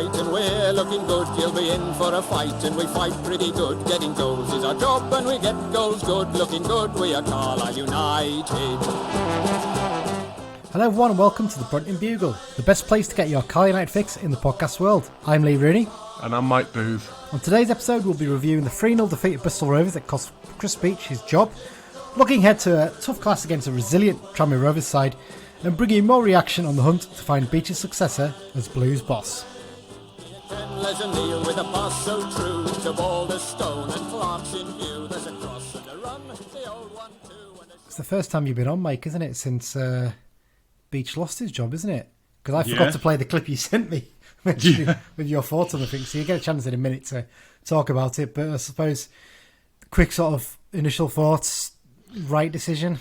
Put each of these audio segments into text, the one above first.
right and we're looking good. You'll be in for a fight and we fight pretty good. Getting goals is our job and we get goals good. Looking good, we are Carlisle United. Hello everyone and welcome to the Brunton Bugle, the best place to get your Carlisle United fix in the podcast world. I'm Lee Rooney. And I'm Mike Booth. On today's episode we'll be reviewing the 3-0 defeat of Bristol Rovers that cost Chris Beech his job, looking ahead to a tough clash against a resilient Tranmere Rovers side, and bringing more reaction on the hunt to find Beech's successor as Blues boss. It's the first time you've been on, Mike, isn't it, since Beech lost his job, isn't it? Because I forgot to play the clip you sent me with your thoughts on the thing, so you get a chance in a minute to talk about it, but I suppose quick sort of initial thoughts, right decision?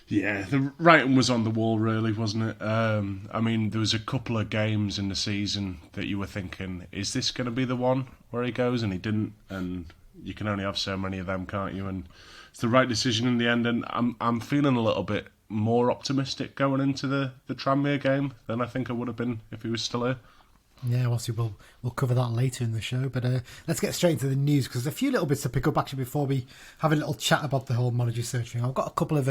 Yeah, the writing was on the wall, really, wasn't it? I mean, there was a couple of games in the season that you were thinking, is this going to be the one where he goes? And he didn't, and you can only have so many of them, can't you? And it's the right decision in the end, and I'm feeling a little bit more optimistic going into the Tranmere game than I think I would have been if he was still here. Yeah, obviously we'll cover that later in the show, but let's get straight into the news because there's a few little bits to pick up actually before we have a little chat about the whole manager search thing. I've got a couple of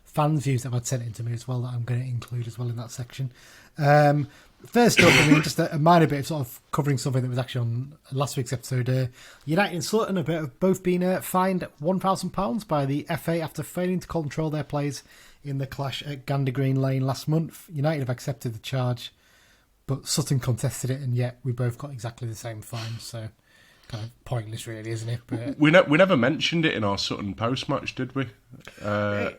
fan views that have had sent in to me as well that I'm going to include as well in that section. First up, I mean, just a minor bit of sort of covering something that was actually on last week's episode. United and Sutton have both been fined £1,000 by the FA after failing to control their players in the clash at Gander Green Lane last month. United have accepted the charge, but Sutton contested it, and yet we both got exactly the same fine. So, kind of pointless, really, isn't it? But we never mentioned it in our Sutton post match, did we? I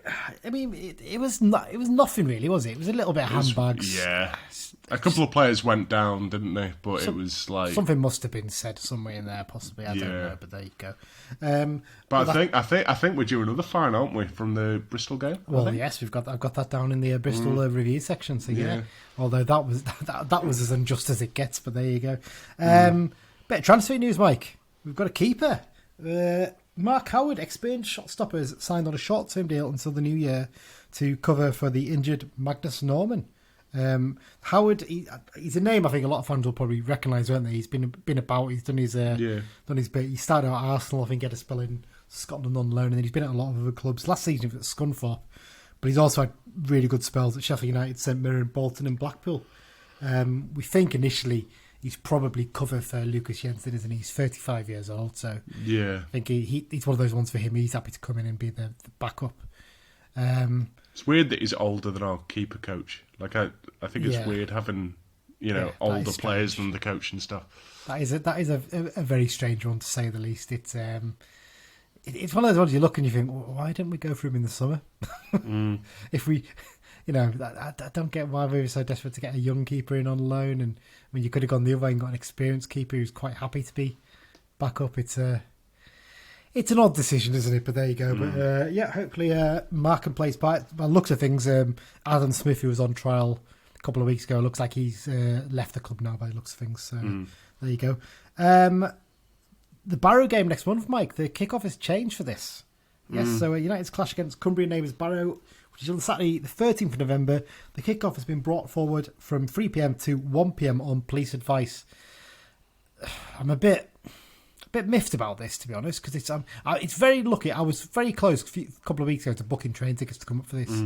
mean, it was nothing really, was it? It was a little bit of handbags. Yeah, a couple of players went down, didn't they? But it was like something must have been said somewhere in there, possibly. I don't know, but there you go. But I think we're due another fine, aren't we, from the Bristol game? Well, yes, I've got that down in the Bristol review section. So yeah. Although that was as unjust as it gets, but there you go. Bit of transfer news, Mike. We've got a keeper. Mark Howard, experienced shot stopper, has signed on a short-term deal until the new year to cover for the injured Magnus Norman. Howard, he's a name I think a lot of fans will probably recognise, won't they? He's been about. He's done his bit. He started out at Arsenal, I think, had a spell in Scotland on loan, and then he's been at a lot of other clubs. Last season he was at Scunthorpe, but he's also had really good spells at Sheffield United, St Mirren, Bolton, and Blackpool. We think initially he's probably cover for Lucas Jensen, isn't he? He's 35 years old, so yeah, I think he's one of those ones for him. He's happy to come in and be the backup. It's weird that he's older than our keeper coach. Like I think it's weird having older players than the coach and stuff. That is a very strange one to say the least. It's one of those ones you look and you think, well, why didn't we go for him in the summer? If we, I don't get why we were so desperate to get a young keeper in on loan. And I mean, you could have gone the other way and got an experienced keeper who's quite happy to be back up. It's an odd decision, isn't it? But there you go. But hopefully Mark can play his part. By the looks of things, Adam Smith, who was on trial a couple of weeks ago, looks like he's left the club now by the looks of things. So there you go. The Barrow game next month, Mike, the kickoff has changed for this. Yes, so United's clash against Cumbrian neighbours Barrow, which is on Saturday the 13th of November. The kickoff has been brought forward from 3 p.m. to 1 p.m. on police advice. I'm a bit miffed about this, to be honest, because it's very lucky. I was very close a couple of weeks ago to booking train tickets to come up for this,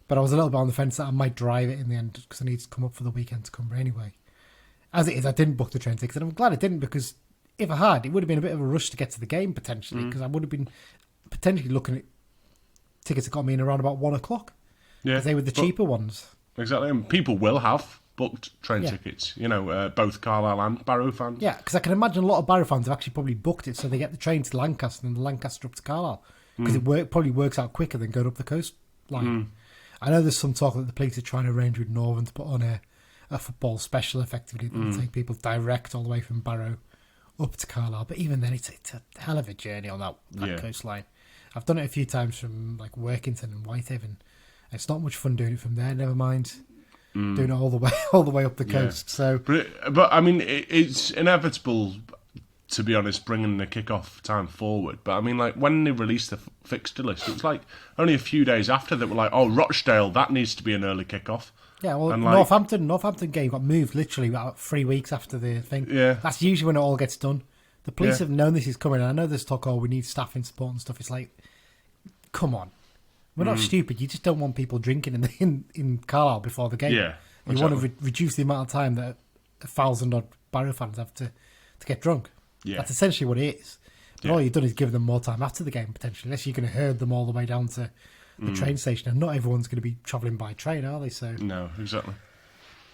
but I was a little bit on the fence that I might drive it in the end because I need to come up for the weekend to Cumbria anyway. As it is, I didn't book the train tickets, and I'm glad I didn't, because if I had, it would have been a bit of a rush to get to the game potentially, because I would have been potentially looking at tickets that got me in around about 1 o'clock. Yeah, because they were the cheaper ones. Exactly, and people will have booked train tickets, both Carlisle and Barrow fans. Yeah, because I can imagine a lot of Barrow fans have actually probably booked it so they get the train to Lancaster and the Lancaster up to Carlisle, because it probably works out quicker than going up the coastline. I know there's some talk that the police are trying to arrange with Northern to put on a football special effectively that take people direct all the way from Barrow up to Carlisle, but even then it's a hell of a journey on that coastline. I've done it a few times from like Workington and Whitehaven. It's not much fun doing it from there, never mind doing it all the way up the coast. So, but I mean, it's inevitable, to be honest, bringing the kick-off time forward. But I mean, like, when they released the fixture list, it was like only a few days after that were like, oh, Rochdale, that needs to be an early kick-off. Yeah, well, And, Northampton game got moved literally about 3 weeks after the thing. Yeah. That's usually when it all gets done. The police Yeah. have known this is coming. And I know there's talk, we need staff in support and stuff. It's like, come on. We're not stupid. You just don't want people drinking in Carlisle before the game. Yeah, You want to reduce the amount of time that 1,000 odd Barrow fans have to get drunk. Yeah. That's essentially what it is. And Yeah. all you've done is give them more time after the game, potentially, unless you're going to herd them all the way down to the train station. And not everyone's going to be travelling by train, are they? So No, exactly.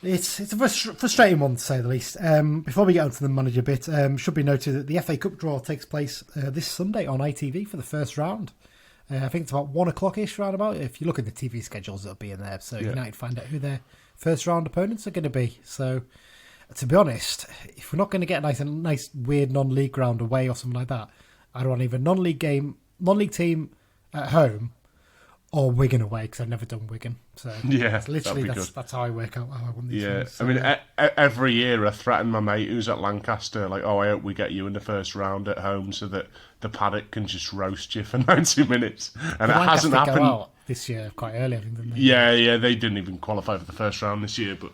it's a frustrating one, to say the least. Before we get on to the manager bit, should be noted that the FA Cup draw takes place this Sunday on ITV for the first round. I think it's about 1 o'clock-ish roundabout. If you look at the TV schedules, it'll be in there. So United find out who their first round opponents are going to be. So, to be honest, if we're not going to get a nice weird non-league ground away or something like that, I'd want either non-league team at home or Wigan away, because I've never done Wigan. So Yeah, literally that'd be good. that's how I work out how I want these Yeah, things. So, I mean, every year I threaten my mate who's at Lancaster, like, I hope we get you in the first round at home so that the paddock can just roast you for 90 minutes. And it hasn't Lancaster go happened. out this year quite early, I think, didn't they? Yeah, they didn't even qualify for the first round this year, but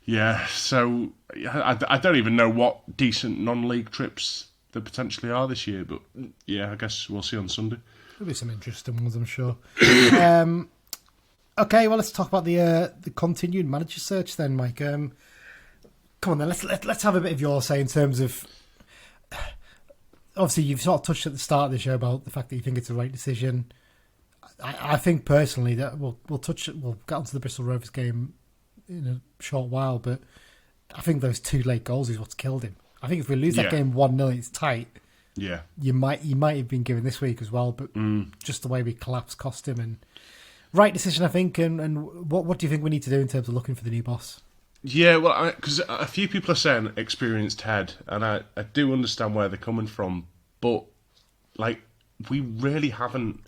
yeah, so I don't even know what decent non-league trips there potentially are this year, but yeah, I guess we'll see on Sunday. There'll be some interesting ones, I'm sure. Okay, well, let's talk about the continued manager search then, Mike. Come on then, let's have a bit of your say in terms of. Obviously, you've sort of touched at the start of the show about the fact that you think it's the right decision. I think personally that we'll get onto the Bristol Rovers game in a short while, but I think those 2 late goals is what's killed him. I think if we lose that game 1-0, it's tight. Yeah, You might have been given this week as well, but just the way we collapsed cost him. And right decision, I think. And what do you think we need to do in terms of looking for the new boss? Yeah, well, because a few people are saying experienced head, and I do understand where they're coming from, but like we really haven't.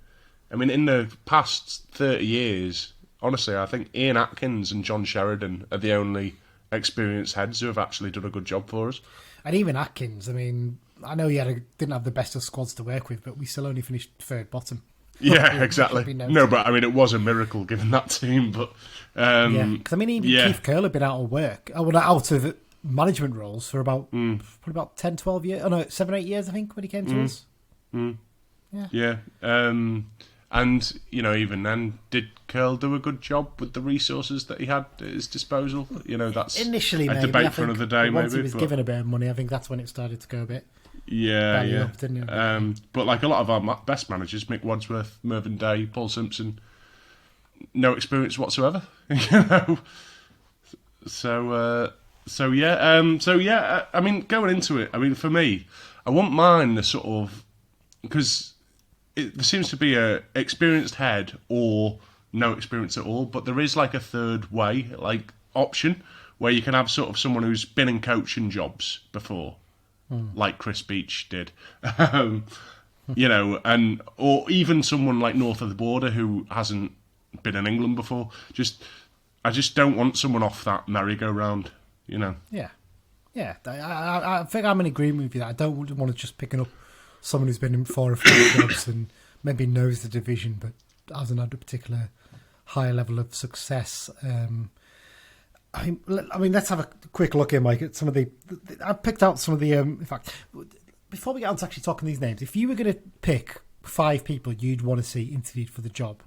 I mean, in the past 30 years, honestly, I think Ian Atkins and John Sheridan are the only experienced heads who have actually done a good job for us. And even Atkins, I mean, I know he didn't have the best of squads to work with, but we still only finished third bottom. Yeah, exactly. No, but I mean, it was a miracle given that team. But because I mean, even Keith Curle had been out of work, out of management roles for about probably about 10, 12 years. Oh no, 7, 8 years, I think, when he came to us. Yeah. And even then, did Curle do a good job with the resources that he had at his disposal? That's initially a maybe, debate for another day. Once maybe he was given a bit of money, I think that's when it started to go a bit. Yeah. Up, didn't it? But like a lot of our best managers, Mick Wadsworth, Mervyn Day, Paul Simpson, no experience whatsoever. So yeah. I mean, going into it, I mean, for me, I wouldn't mind the sort of, because there seems to be a experienced head or no experience at all, but there is like a third way, like option, where you can have sort of someone who's been in coaching jobs before, like Chris Beech did, and or even someone like north of the border who hasn't been in England before. I just don't want someone off that merry-go-round, Yeah. I think I'm in agreement with you that I don't want to just picking up someone who's been in 4 or 5 jobs and maybe knows the division but hasn't had a particular high level of success. I mean, let's have a quick look here, Mike, at some of the I've picked out some of the. In fact, before we get on to actually talking these names, if you were going to pick 5 people you'd want to see interviewed for the job,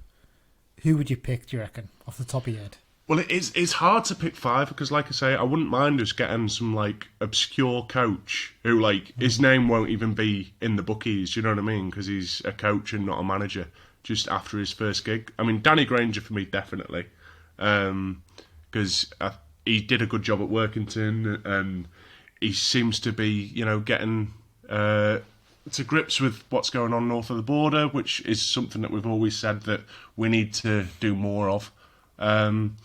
who would you pick? Do you reckon, off the top of your head? Well, it's hard to pick 5 because, like I say, I wouldn't mind us getting some like obscure coach who his name won't even be in the bookies. You know what I mean? Because he's a coach and not a manager. Just after his first gig, I mean, Danny Granger for me definitely, because he did a good job at Workington and he seems to be getting to grips with what's going on north of the border, which is something that we've always said that we need to do more of. And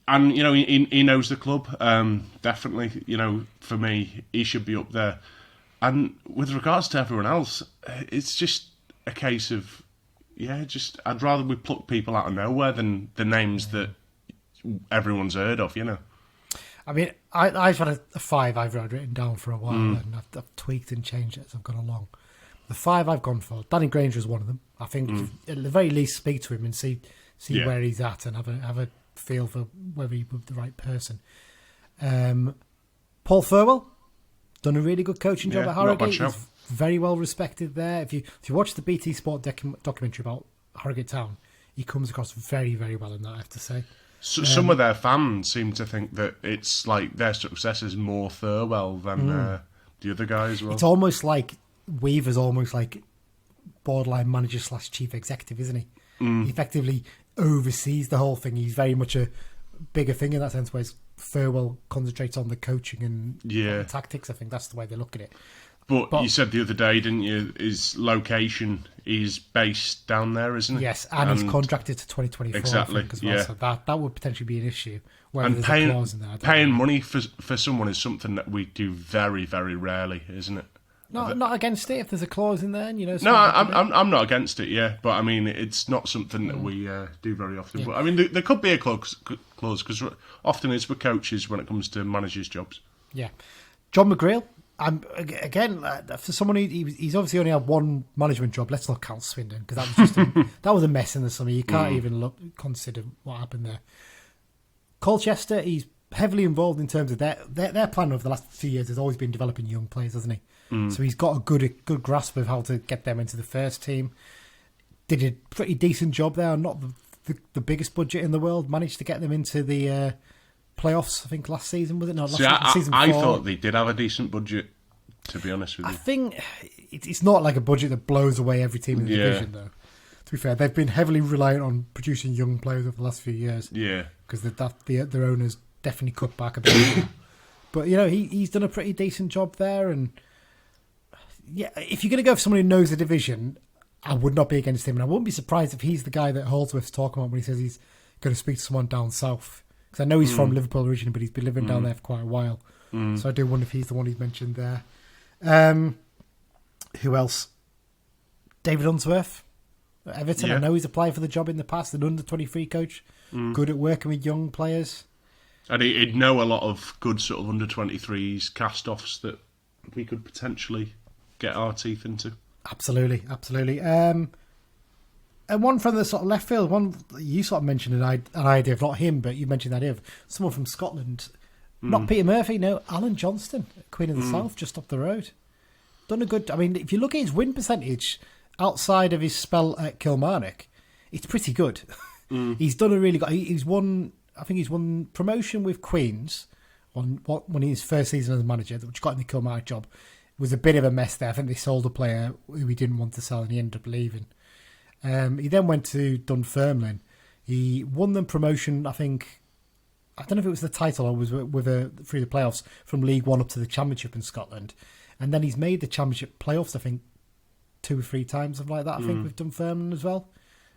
he knows the club, definitely. For me, he should be up there. And with regards to everyone else, it's just a case of I'd rather we pluck people out of nowhere than the names that everyone's heard of. I mean, I've had a 5 I've written down for a while, and I've tweaked and changed it as I've gone along. The 5 I've gone for, Danny Granger is one of them. I think at the very least speak to him and see where he's at and have a feel for whether he was the right person. Paul Furwell, done a really good coaching job at Harrogate. He's very well respected there. If you watch the BT Sport documentary about Harrogate Town, he comes across very, very well in that, I have to say. So, some of their fans seem to think that it's like their success is more Thirlwell than the other guys. Well, it's almost like Weaver's almost like borderline manager / chief executive, isn't he? He effectively oversees the whole thing. He's very much a bigger thing in that sense, whereas Thirlwell concentrates on the coaching and the tactics. I think that's the way they look at it. But you said the other day, didn't you, his location is based down there, isn't it? Yes, and he's contracted to 2024, exactly, I think, as well. Yeah. So that would potentially be an issue. And paying money for someone is something that we do very, very rarely, isn't it? Not against it if there's a clause in there, you know. No, I'm not against it, yeah. But I mean, it's not something that we do very often. Yeah. But I mean, there could be a clause because often it's with coaches when it comes to managers' jobs. Yeah. John McGreal. Again, for someone he's obviously only had one management job. Let's not count Swindon because that was just that was a mess in the summer. You can't even consider what happened there. Colchester, he's heavily involved in terms of their plan over the last few years has always been developing young players, hasn't he? So he's got a good grasp of how to get them into the first team. Did a pretty decent job there. Not the biggest budget in the world. Managed to get them into the playoffs, I think, last season, was it? No, season 4. I thought they did have a decent budget, to be honest with you. I think it's not like a budget that blows away every team in the division, though. To be fair, they've been heavily reliant on producing young players over the last few years. Yeah. Because their owners definitely cut back a bit. But, you know, he's done a pretty decent job there. And, yeah, if you're going to go for someone who knows the division, I would not be against him. And I wouldn't be surprised if he's the guy that Holdsworth's talking about when he says he's going to speak to someone down south. Because I know he's from Liverpool originally, but he's been living down there for quite a while. So I do wonder if he's the one he's mentioned there. Who else? David Holdsworth at Everton. Yeah. I know he's applied for the job in the past, an under-23 coach. Good at working with young players. And he'd know a lot of good sort of under-23s, cast-offs that we could potentially get our teeth into. Absolutely. And one from the sort of left field, one you sort of mentioned an idea of, not him, but you mentioned the idea of someone from Scotland. Not Peter Murphy, no, Alan Johnston, Queen of the South, just up the road. Done a good, I mean, if you look at his win percentage outside of his spell at Kilmarnock, it's pretty good. He's done a really good, he's won promotion with Queens when his first season as manager, which got him the Kilmarnock job. It was a bit of a mess there. I think they sold a player who he didn't want to sell and he ended up leaving. He then went to Dunfermline. He won them promotion, I don't know if it was the title or was through the playoffs from League One up to the Championship in Scotland. And then he's made the Championship playoffs, I think, 2 or 3 times, something like that, I think, with Dunfermline as well,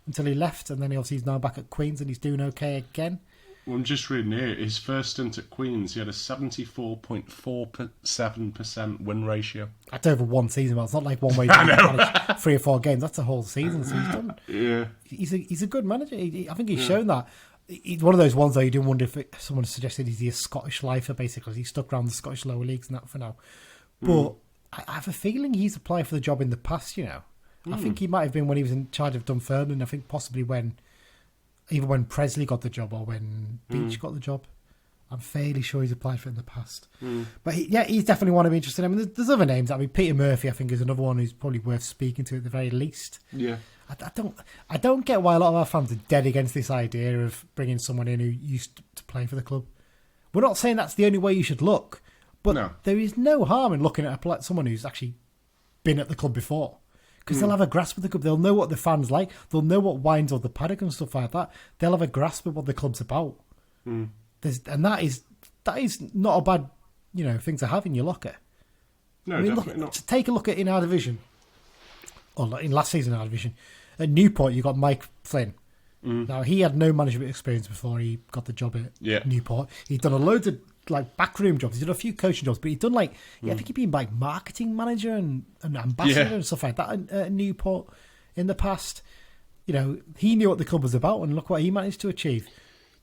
until he left. And then he's now back at Queen's and he's doing okay again. Well, I'm just reading here, his first stint at Queen's, he had a 74.47% win ratio. That's over one season. Well, it's not like one way to manage 3 or 4 games. That's a whole season. So he's done. Yeah. He's a good manager. I think he's shown that. He's one of those ones, though, you do wonder if someone suggested he's a Scottish lifer, basically. He's stuck around the Scottish lower leagues and that for now. But I have a feeling he's applied for the job in the past, you know. I think he might have been when he was in charge of Dunfermline. I think possibly either when Presley got the job or when Beech got the job. I'm fairly sure he's applied for it in the past. But he's definitely one I'm interested in. I mean, there's other names. I mean, Peter Murphy, I think, is another one who's probably worth speaking to at the very least. Yeah. I don't get why a lot of our fans are dead against this idea of bringing someone in who used to play for the club. We're not saying that's the only way you should look, but there is no harm in looking at someone who's actually been at the club before. Because they'll have a grasp of the club. They'll know what the fans like. They'll know what wines or the paddock and stuff like that. They'll have a grasp of what the club's about. And that is not a bad, thing to have in your locker. No, definitely not. Take a look at in our division, or in last season in our division, at Newport you got Mike Flynn. Now he had no management experience before he got the job at Newport. He'd done a load of backroom jobs. He did a few coaching jobs, but he'd done I think he'd been marketing manager and ambassador and stuff like that at Newport in the past. He knew what the club was about, and look what he managed to achieve.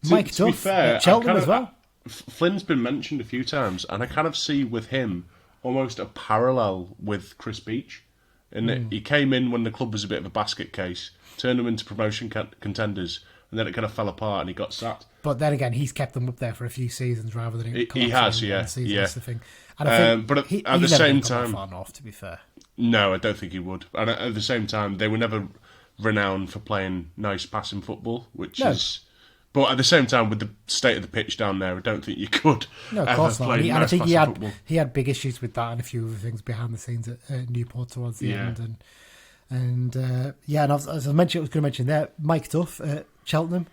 Mike Duff at Cheltenham as well. Flynn's been mentioned a few times, and I kind of see with him almost a parallel with Chris Beech. And he came in when the club was a bit of a basket case, turned them into promotion contenders, and then it kind of fell apart and he got sacked. But then again, he's kept them up there for a few seasons rather than he has, yeah. Season, that's the thing. And I think but at the same time, far north, to be fair. No, I don't think he would. And at the same time, they were never renowned for playing nice passing football, is. But at the same time, with the state of the pitch down there, I don't think you could ever play nice I think football. he had big issues with that and a few other things behind the scenes at Newport towards the end. And as I mentioned, I was going to mention there, Mike Duff at Cheltenham.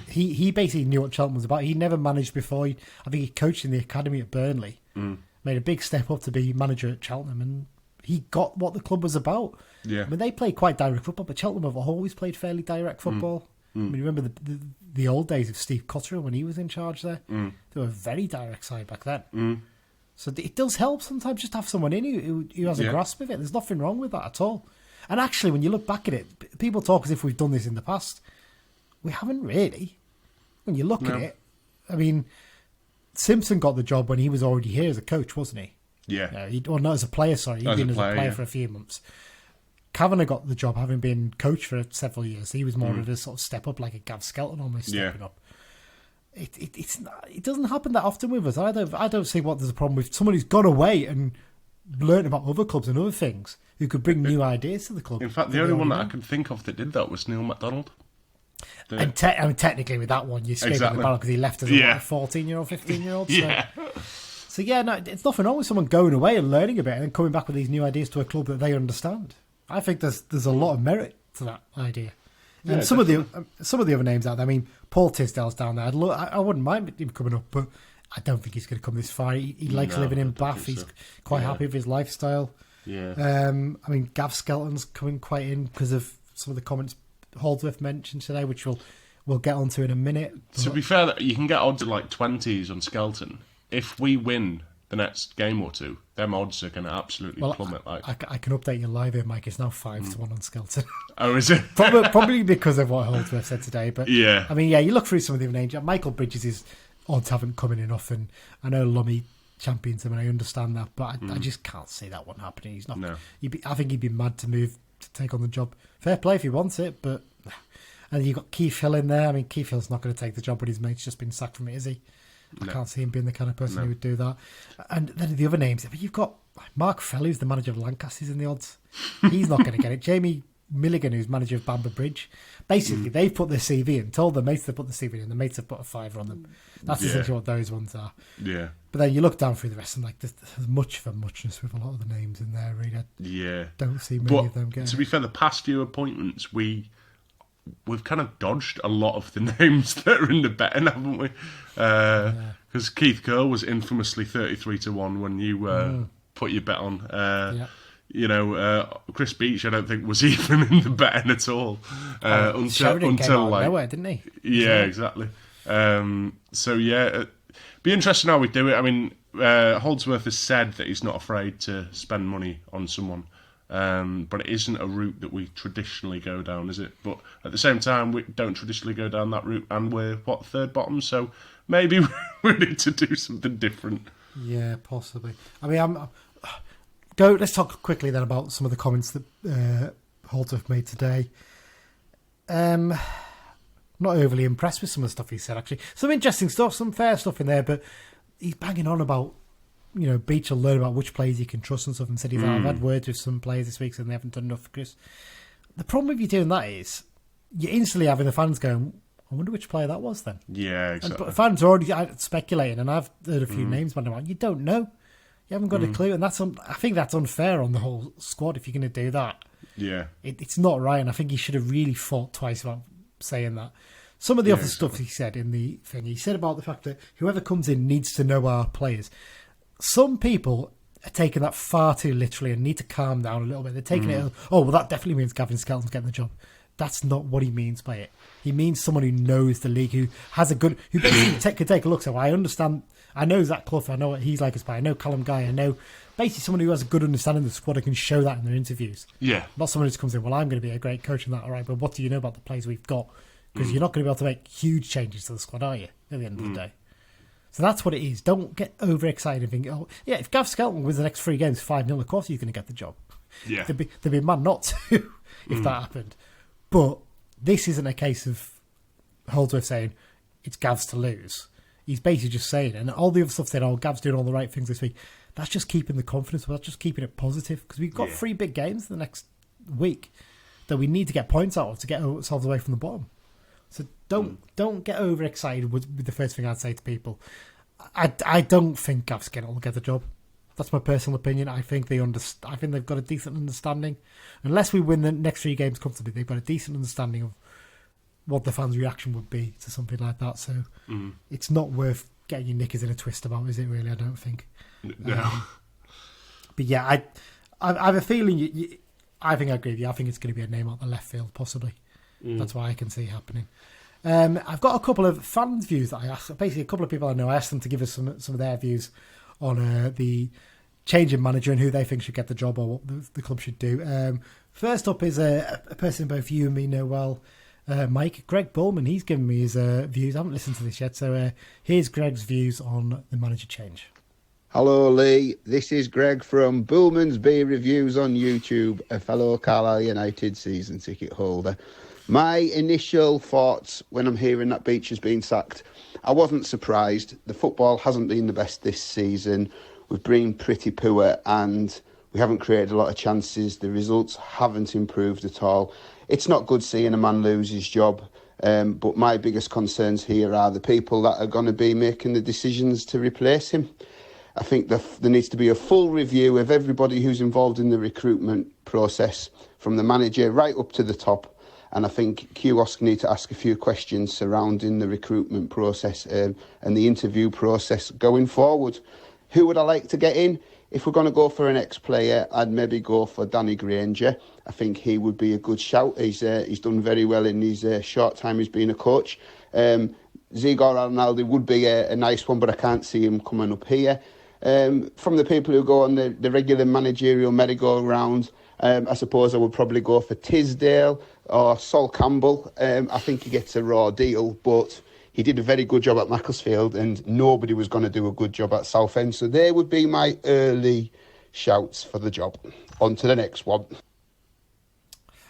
He basically knew what Cheltenham was about. He never managed before. I think he coached in the academy at Burnley. Made a big step up to be manager at Cheltenham, and he got what the club was about. Yeah. I mean, they played quite direct football, but Cheltenham have always played fairly direct football. I mean, remember the old days of Steve Cotterill when he was in charge there? They were a very direct side back then. So it does help sometimes just to have someone in who has a grasp of it. There's nothing wrong with that at all. And actually, when you look back at it, people talk as if we've done this in the past. We haven't really. When you look at it, I mean, Simpson got the job when he was already here as a coach, wasn't he? Yeah. Not as a player, sorry. He'd been as a player for a few months. Kavanagh got the job having been coach for several years. He was more of a sort of step up, like a Gav Skelton almost stepping up. It doesn't happen that often with us. I don't see what there's a problem with someone who's gone away and learned about other clubs and other things who could bring new ideas to the club. In fact, the only one that I can think of that did that was Neil MacDonald. And technically with that one, you're scraping the barrel because he left as a 14-year-old, 15-year-old. So it's nothing wrong with someone going away and learning a bit and then coming back with these new ideas to a club that they understand. I think there's a lot of merit to that idea. And some of the other names out there, I mean, Paul Tisdale's down there. I wouldn't mind him coming up, but I don't think he's going to come this far. He likes living in Bath. He's quite happy with his lifestyle. Yeah. I mean, Gav Skelton's coming quite in because of some of the comments Holdsworth mentioned today, which we'll get onto in a minute. To be fair, you can get odds of like 20s on Skelton. If we win the next game or two, them odds are going to absolutely plummet. I can update you live here, Mike. It's now 5-1 on Skelton. Oh, is it? probably because of what Holdsworth said today. But yeah, I mean, you look through some of the other names. Michael Bridges' odds haven't come in enough, and I know Lummy champions him, and I understand that, but I just can't see that one happening. He's not. No. I think he'd be mad to move to take on the job. Fair play if he wants it, but. And you've got Keith Hill in there. I mean, Keith Hill's not going to take the job when his mate's just been sacked from it, is he? I can't see him being the kind of person who would do that. And then the other names, but you've got Mark Fell, who's the manager of Lancaster's in the odds. He's not going to get it. Jamie Milligan, who's manager of Bamber Bridge. Basically, they've put their CV in, told their mates to put the CV in, the mates have put a fiver on them. That's essentially what those ones are. Yeah. But then you look down through the rest and there's much of a muchness with a lot of the names in there, really. I don't see many of them getting. To be fair, the past few appointments, we've kind of dodged a lot of the names that are in the betting, haven't we? Because Keith Curl was infamously 33-1 when you put your bet on. Chris Beech, I don't think was even in the betting at all until like nowhere, didn't he? Yeah, exactly. Be interesting how we do it. I mean, Holdsworth has said that he's not afraid to spend money on someone. But it isn't a route that we traditionally go down, is it? But at the same time, we don't traditionally go down that route, and we're, third bottom, so maybe we need to do something different. Yeah, possibly. I mean, let's talk quickly then about some of the comments that Holdsworth made today. Not overly impressed with some of the stuff he said, actually. Some interesting stuff, some fair stuff in there, but he's banging on about Beech will learn about which players you can trust and stuff, and said I've had words with some players this week and they haven't done enough for Chris. The problem with you doing that is you're instantly having the fans going, I wonder which player that was then. Yeah, exactly. But fans are already speculating, and I've heard a few names bandied around. You don't know. You haven't got a clue, and I think that's unfair on the whole squad if you're going to do that. Yeah. It's not right, and I think he should have really thought twice about saying that. Some of the other stuff he said in the thing, he said about the fact that whoever comes in needs to know our players. Some people are taking that far too literally and need to calm down a little bit. They're taking it, that definitely means Gavin Skelton's getting the job. That's not what he means by it. He means someone who knows the league, who basically could take a look. So I understand, I know Zach Clough, I know what he's like as a player, I know Callum Guy, I know basically someone who has a good understanding of the squad and can show that in their interviews. Yeah. Not someone who just comes in, I'm going to be a great coach and that, all right, but what do you know about the players we've got? Because you're not going to be able to make huge changes to the squad, are you, at the end of the day? So that's what it is. Don't get overexcited and think, if Gav Skelton wins the next 3 games 5-0, of course he's going to get the job. Yeah. They'd be mad not to if that happened. But this isn't a case of Holdsworth saying it's Gav's to lose. He's basically just saying, and all the other stuff saying, Gav's doing all the right things this week. That's just keeping the confidence. That's just keeping it positive, because we've got 3 big games the next week that we need to get points out of to get ourselves away from the bottom. So don't get overexcited with the first thing I'd say to people. I don't think Gav Skinner will get the job. That's my personal opinion. I think I think they've got a decent understanding. Unless we win the next 3 games comfortably, they've got a decent understanding of what the fans' reaction would be to something like that. So it's not worth getting your knickers in a twist about, is it really? I don't think. No. But yeah, I have a feeling. I think I agree with you. I think it's going to be a name out the left field, possibly. That's why I can see it happening. I've got a couple of fans' views that I asked. Basically, a couple of people I know. I asked them to give us some of their views on the change in manager and who they think should get the job or what the club should do. First up is a person both you and me know well, Mike. Greg Bullman. He's given me his views. I haven't listened to this yet, so here's Greg's views on the manager change. Hello, Lee. This is Greg from Bullman's Beer Reviews on YouTube, a fellow Carlisle United season ticket holder. My initial thoughts when I'm hearing that Beech has been sacked, I wasn't surprised. The football hasn't been the best this season. We've been pretty poor and we haven't created a lot of chances. The results haven't improved at all. It's not good seeing a man lose his job, but my biggest concerns here are the people that are going to be making the decisions to replace him. I think there needs to be a full review of everybody who's involved in the recruitment process, from the manager right up to the top. And I think QOSC need to ask a few questions surrounding the recruitment process and the interview process going forward. Who would I like to get in? If we're going to go for an ex-player, I'd maybe go for Danny Granger. I think he would be a good shout. He's done very well in his short time he's been a coach. Zigor Arnaldi would be a nice one, but I can't see him coming up here. From the people who go on the regular managerial merry-go-round, I suppose I would probably go for Tisdale or Sol Campbell. I think he gets a raw deal, but he did a very good job at Macclesfield and nobody was going to do a good job at Southend. So they would be my early shouts for the job. On to the next one.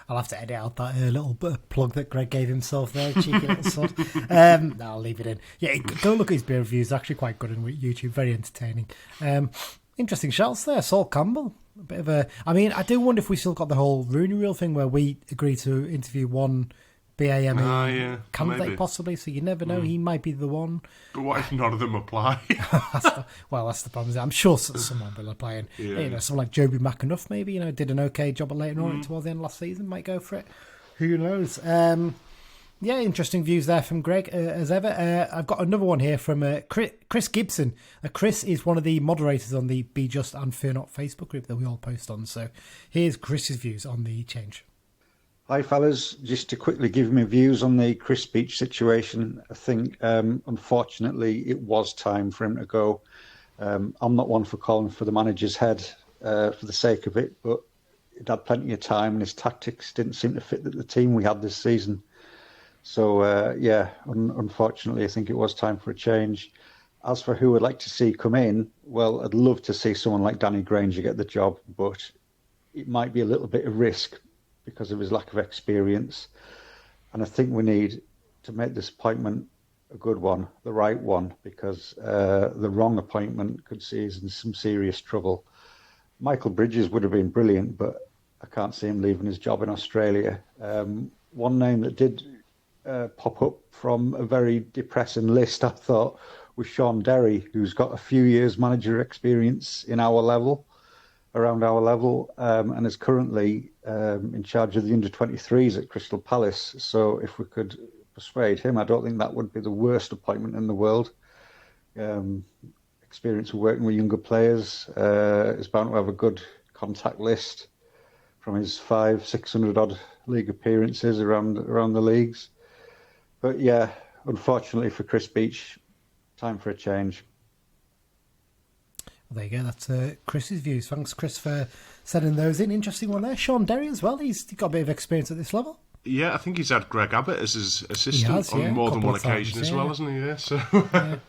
I'll have to edit out that little plug that Greg gave himself there, cheeky little sod. No, I'll leave it in. Yeah, go look at his beer reviews. It's actually quite good on YouTube, very entertaining. Interesting shouts there. Saul Campbell. A bit of a... I mean, I do wonder if we still got the whole Rooney Rule thing where we agree to interview one BAME candidate, maybe. Possibly, so you never know. He might be the one. But what if none of them apply? That's the problem. I'm sure someone will apply. And, someone like Joby McAnuff maybe, did an okay job at Leyton Orient towards the end of last season, might go for it. Who knows? Interesting views there from Greg, as ever. I've got another one here from Chris Gibson. Chris is one of the moderators on the Be Just and Fear Not Facebook group that we all post on. So here's Chris's views on the change. Hi, fellas. Just to quickly give my views on the Chris Beech situation, I think, unfortunately, it was time for him to go. I'm not one for calling for the manager's head for the sake of it, but he'd had plenty of time and his tactics didn't seem to fit the team we had this season. So, unfortunately, I think it was time for a change. As for who I'd like to see come in, well, I'd love to see someone like Danny Granger get the job, but it might be a little bit of risk because of his lack of experience. And I think we need to make this appointment a good one, the right one, because the wrong appointment could see us in some serious trouble. Michael Bridges would have been brilliant, but I can't see him leaving his job in Australia. One name that did pop up from a very depressing list, I thought, was Sean Derry, who's got a few years manager experience around our level, and is currently in charge of the under-23s at Crystal Palace. So if we could persuade him, I don't think that would be the worst appointment in the world. Experience of working with younger players, is bound to have a good contact list from his 500-600 odd league appearances around the leagues. But yeah, unfortunately for Chris Beech, time for a change. Well, there you go. That's Chris's views. Thanks, Chris, for sending those in. Interesting one there. Sean Derry as well. He's got a bit of experience at this level. Yeah, I think he's had Greg Abbott as his assistant on more than one occasion as well, hasn't he? Yeah, so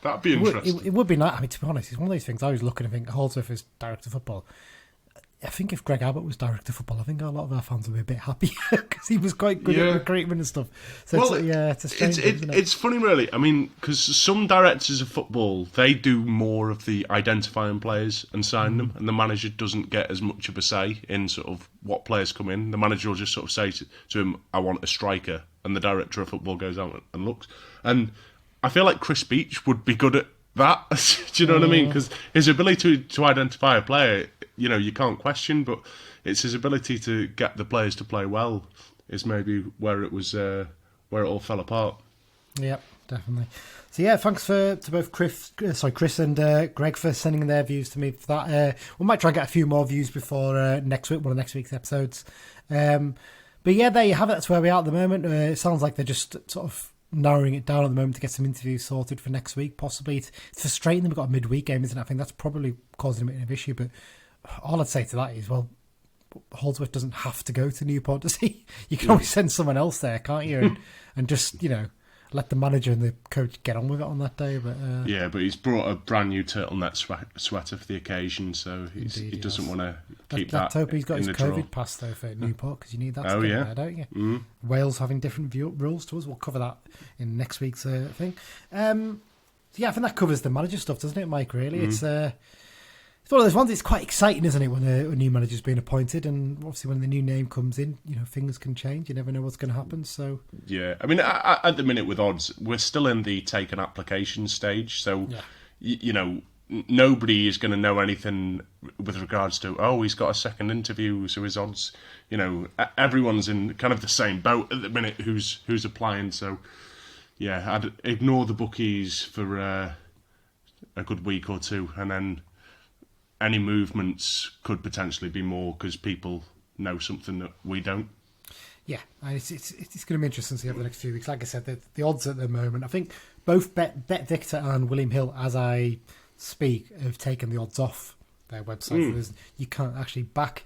that'd be interesting. It would be nice. I mean, to be honest, it's one of those things I was looking and think Holdsworth is director of football. I think if Greg Abbott was director of football, I think a lot of our fans would be a bit happy because he was quite good at recruitment and stuff. So well, it's a strange thing, isn't it? It's funny, really. I mean, because some directors of football, they do more of the identifying players and sign them, and the manager doesn't get as much of a say in sort of what players come in. The manager will just sort of say to him, "I want a striker," and the director of football goes out and looks. And I feel like Chris Beech would be good at that. Do you know what I mean? Because his ability to identify a player, you can't question, but it's his ability to get the players to play well is maybe where it was where it all fell apart. Yep, definitely. So yeah, thanks to both Chris and Greg for sending their views to me for that. We might try and get a few more views before next week, one of next week's episodes. But yeah, there you have it. That's where we are at the moment. It sounds like they're just sort of narrowing it down at the moment to get some interviews sorted for next week. Possibly it's frustrating them. We've got a midweek game, isn't it? I think that's probably causing a bit of an issue. But all I'd say to that is, well, Holdsworth doesn't have to go to Newport, does he? You can always send someone else there, can't you? And just, let the manager and the coach get on with it on that day. But yeah, but he's brought a brand new turtleneck sweater for the occasion, so he doesn't want to keep that. Let's hope he's got his COVID drawer. pass though for Newport, because you need that to get yeah. there, don't you? Wales having different rules to us. We'll cover that in next week's thing. Yeah, I think that covers the manager stuff, doesn't it, Mike? Really, it's one of those ones. It's quite exciting, isn't it, when a new manager's been appointed, and obviously when the new name comes in, things can change. You never know what's going to happen. So yeah, I mean, at the minute with odds, we're still in the take an application stage. So nobody is going to know anything with regards to he's got a second interview, so his odds. Everyone's in kind of the same boat at the minute. Who's applying? So yeah, I'd ignore the bookies for a good week or two, and then any movements could potentially be more because people know something that we don't. Yeah, and it's going to be interesting to see over the next few weeks. Like I said, the odds at the moment, I think both Bet Victor and William Hill, as I speak, have taken the odds off their website. You can't actually back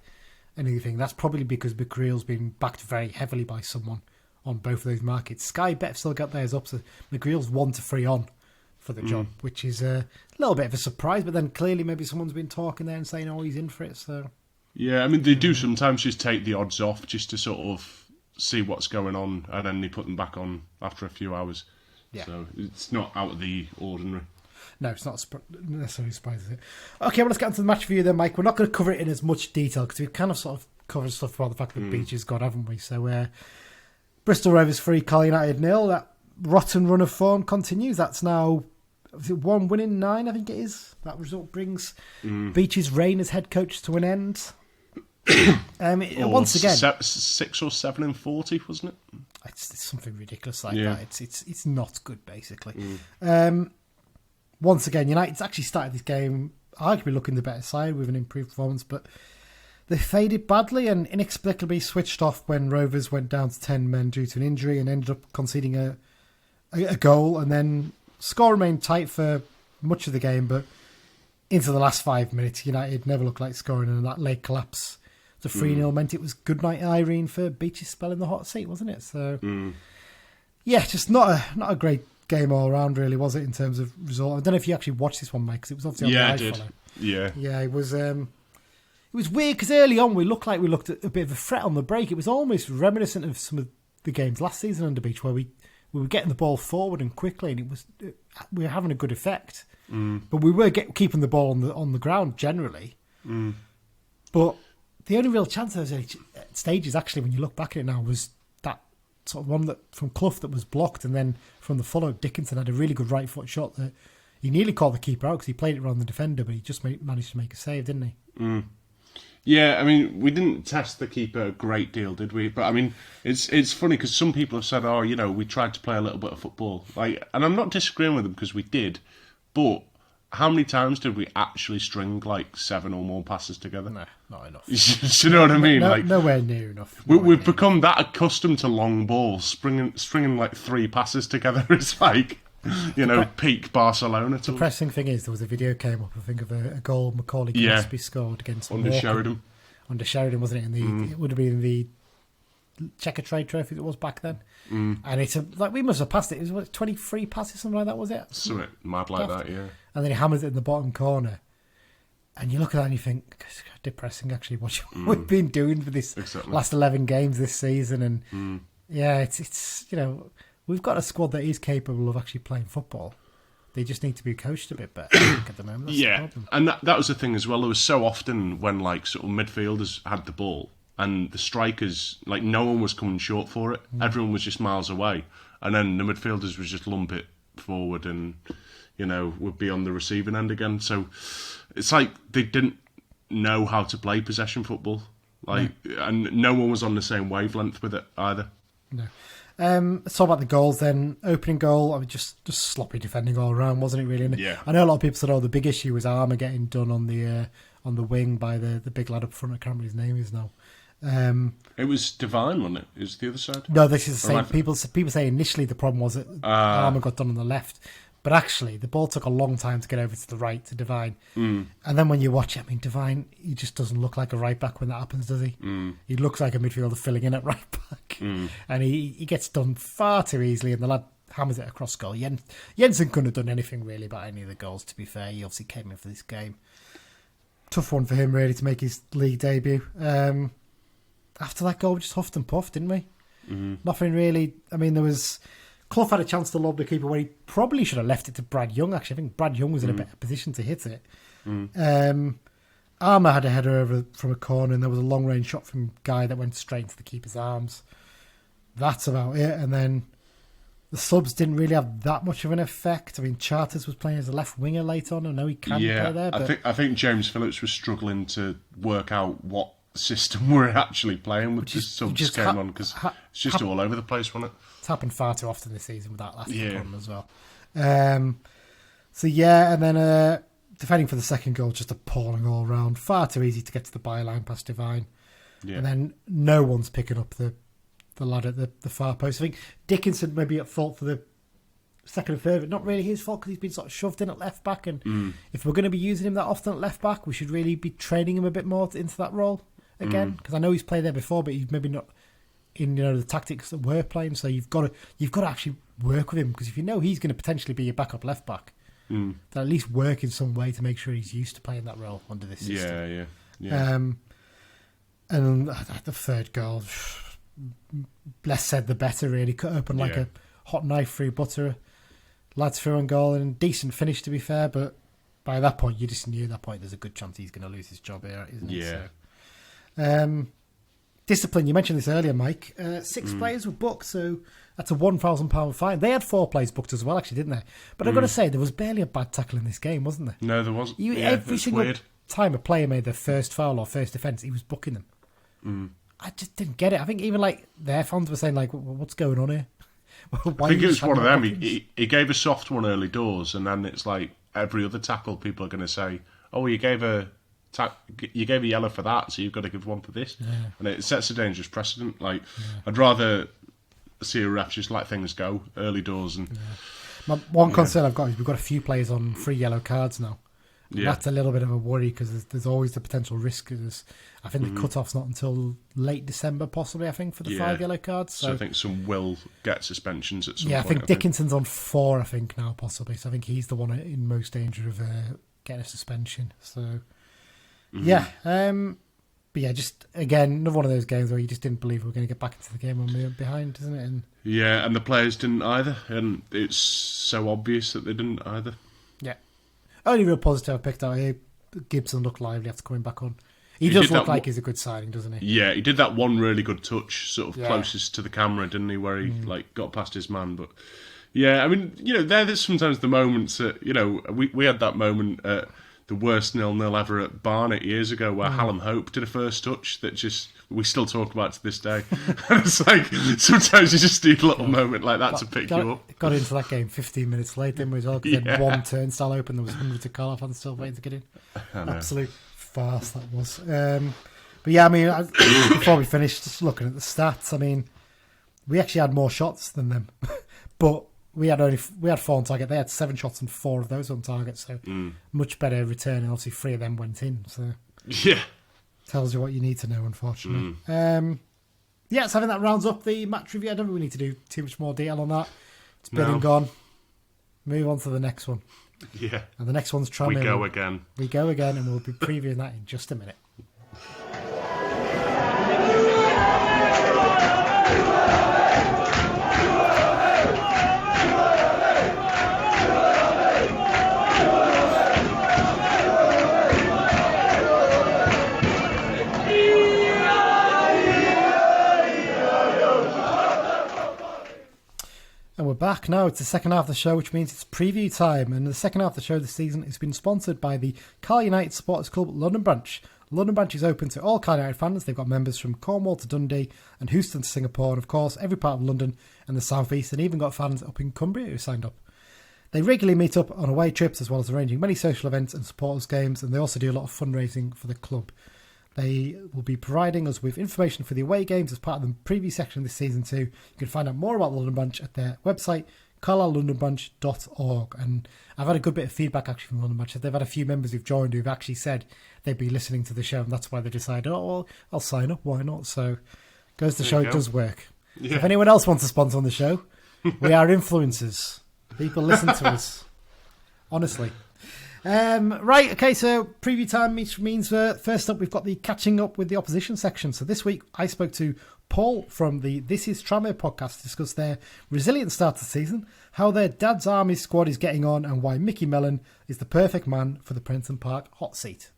anything. That's probably because McGreal's been backed very heavily by someone on both of those markets. Sky Bet still got theirs up, so McGreal's 1-3 on for the job, which is a little bit of a surprise, but then clearly maybe someone's been talking there and saying, he's in for it. So yeah, I mean, they do sometimes just take the odds off just to sort of see what's going on, and then they put them back on after a few hours. Yeah. So it's not out of the ordinary. No, it's not necessarily surprising. Okay, well, let's get on to the match review then, Mike. We're not going to cover it in as much detail because we've kind of sort of covered stuff about the fact that Beech is gone, haven't we? So Bristol Rovers 3, Carl United 0. That rotten run of form continues. That's now 1 win in 9, I think it is. That result brings Beech's reign as head coach to an end. Once again, 6 or 7 in 40, wasn't it? It's something ridiculous like that. It's not good, basically. Once again, United's actually started this game arguably looking the better side with an improved performance, but they faded badly and inexplicably switched off when Rovers went down to 10 men due to an injury and ended up conceding a goal, and then score remained tight for much of the game, but into the last 5 minutes, United never looked like scoring, and that late collapse to 3-0 meant it was good night Irene for Beech's spell in the hot seat, wasn't it? So, yeah, just not a great game all around, really, was it, in terms of result? I don't know if you actually watched this one, Mike, because it was obviously on the iFollow. Yeah, it was weird because early on we looked at a bit of a threat on the break. It was almost reminiscent of some of the games last season under Beech where we were getting the ball forward and quickly, and we were having a good effect. But we were keeping the ball on the ground generally. But the only real chance of those stages, actually, when you look back at it now, was that sort of one that from Clough that was blocked, and then from the follow, Dickinson had a really good right foot shot that he nearly caught the keeper out because he played it around the defender, but he just managed to make a save, didn't he? Yeah, I mean, we didn't test the keeper a great deal, did we? But I mean, it's funny because some people have said, we tried to play a little bit of football, and I'm not disagreeing with them because we did, but how many times did we actually string 7 or more passes together? No, not enough. Do you know what I mean? Nowhere near enough. We've become that accustomed to long balls, stringing 3 passes together. It's peak Barcelona. The pressing thing is, there was a video came up, I think, of a goal Macaulay Gillespie scored against under Sheridan. Under Sheridan, wasn't it? It would have been in the Checker Trade Trophy that was back then. And it's we must have passed it. It was 23 passes, something like that, was it? Something mad like that, yeah. And then he hammers it in the bottom corner. And you look at that and you think, it's depressing actually what we've been doing for this last 11 games this season. And yeah, it's we've got a squad that is capable of actually playing football. They just need to be coached a bit better, I think, at the moment. That's the problem. And that was the thing as well. There was so often when like sort of midfielders had the ball and the strikers, like no one was coming short for it. Everyone was just miles away. And then the midfielders would just lump it forward and, would be on the receiving end again. So it's like they didn't know how to play possession football. And no one was on the same wavelength with it either. No. Let's talk about the goals then. Opening goal, I mean, just sloppy defending all around, wasn't it really? And yeah. I know a lot of people said, the big issue was Armour getting done on the wing by the big lad up front. I can't remember his name is now. It was Divine, wasn't it? It was the other side? No, this is the same. People say initially the problem was that Armour got done on the left. But actually, the ball took a long time to get over to the right, to Divine. And then when you watch it, I mean, Divine, he just doesn't look like a right back when that happens, does he? He looks like a midfielder filling in at right back. And he gets done far too easily, and the lad hammers it across goal. Jensen couldn't have done anything really about any of the goals, to be fair. He obviously came in for this game. Tough one for him, really, to make his league debut. After that goal, we just huffed and puffed, didn't we? Nothing really. I mean, there was... Clough had a chance to lob the keeper where he probably should have left it to Brad Young, actually. I think Brad Young was in a better position to hit it. Armour had a header over from a corner, and there was a long-range shot from Guy that went straight into the keeper's arms. That's about it. And then the subs didn't really have that much of an effect. I mean, Charters was playing as a left winger late on. I know he can play there. But I think James Phillips was struggling to work out what system we're actually playing with the subs came on, because it's just all over the place, wasn't it? It's happened far too often this season with that last problem as well. And then defending for the second goal, just appalling all round. Far too easy to get to the byline past Divine. Yeah. And then no one's picking up the lad at the far post. I think Dickinson may be at fault for the second and third, but not really his fault because he's been sort of shoved in at left back. And if we're going to be using him that often at left back, we should really be training him a bit more into that role again. Because I know he's played there before, but he's maybe not in the tactics that we're playing. So you've got to actually work with him, because if you know he's going to potentially be your backup left back, then at least work in some way to make sure he's used to playing that role under this system. Yeah. And the third goal, less said the better, really. Cut open like a hot knife through butter. Lads through on goal, and decent finish, to be fair, but by that point you just knew at that point there's a good chance he's going to lose his job here, isn't it? Yeah. So, discipline, you mentioned this earlier, Mike. 6 players were booked, so that's a £1,000 fine. They had 4 players booked as well, actually, didn't they? But I've got to say, there was barely a bad tackle in this game, wasn't there? No, there wasn't. Every single weird. time a player made their first foul or first offence, he was booking them. I just didn't get it. I think even like their fans were saying, like, what's going on here? I think it was one of them. He gave a soft one early doors, and then it's like every other tackle, people are going to say, "Oh, you gave a yellow for that, so you've got to give one for this," and it sets a dangerous precedent. Like, I'd rather see a ref just let things go early doors. And one concern I've got is we've got a few players on 3 yellow cards now. That's a little bit of a worry, because there's always the potential risk. I think the cut-off's not until late December, possibly, I think, for the 5 yellow cards. So I think some will get suspensions at some point. Yeah, I think Dickinson's on 4, I think, now, possibly. So I think he's the one in most danger of getting a suspension. So, but yeah, just, again, another one of those games where you just didn't believe we were going to get back into the game when we were behind, isn't it? And the players didn't either. And it's so obvious that they didn't either. Yeah. Only real positive I picked out here, Gibson looked lively after coming back on. He does look like he's a good signing, doesn't he? Yeah, he did that one really good touch, sort of closest to the camera, didn't he, where he got past his man. But yeah, I mean, there's sometimes the moments that, we had that moment at the worst 0-0 ever at Barnet years ago, where Hallam Hope did a first touch that just we still talk about to this day. And it's like sometimes you just need a little moment like that to pick you up. Got into that game 15 minutes late, didn't we, as well? Because then one turnstile open, there was hundreds of car fans still waiting to get in. Absolute farce that was. But yeah, I mean, before we finish, just looking at the stats, I mean, we actually had more shots than them, but we had 4 on target. They had 7 shots and 4 of those on target, so much better return. And obviously 3 of them went in, so tells you what you need to know, unfortunately. So I think that rounds up the match review. I don't really need to do too much more detail on that. It's been and gone. Move on to the next one. Yeah. And the next one's Tranmere. We go again. We go again, and we'll be previewing that in just a minute. And we're back now. It's the second half of the show, which means it's preview time. And the second half of the show this season has been sponsored by the Carl United Supporters Club London Branch. London Branch is open to all Carl United fans. They've got members from Cornwall to Dundee and Houston to Singapore, and of course every part of London and the South East, and even got fans up in Cumbria who signed up. They regularly meet up on away trips as well as arranging many social events and supporters games, and they also do a lot of fundraising for the club. They will be providing us with information for the away games as part of the preview section of this season too. You can find out more about London Branch at their website, carlisle-londonbranch.org. And I've had a good bit of feedback actually from London Branch. They've had a few members who've joined who've actually said they'd be listening to the show, and that's why they decided, oh, well, I'll sign up, why not? So goes to show it does work. Yeah. So if anyone else wants to sponsor on the show, we are influencers. People listen to us. Honestly. Right, okay, so preview time means first up we've got the catching up with the opposition section. So this week I spoke to Paul from the This Is Tranmere podcast to discuss their resilient start to the season, how their Dad's Army squad is getting on, and why Mickey Mellon is the perfect man for the Brunton Park hot seat.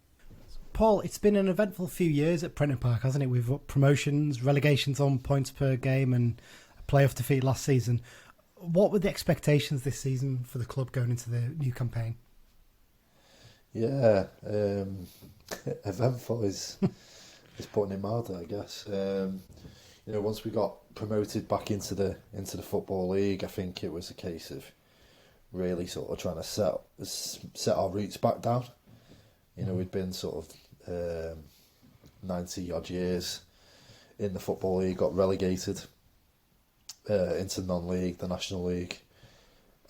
Paul, it's been an eventful few years at Brunton Park, hasn't it? With promotions, relegations on points per game, and a playoff defeat last season. What were the expectations this season for the club going into the new campaign? Yeah, eventful is putting it milder, I guess. Once we got promoted back into the Football League, I think it was a case of really sort of trying to set our roots back down. We'd been sort of 90 odd years in the Football League, got relegated into non-league, the National League,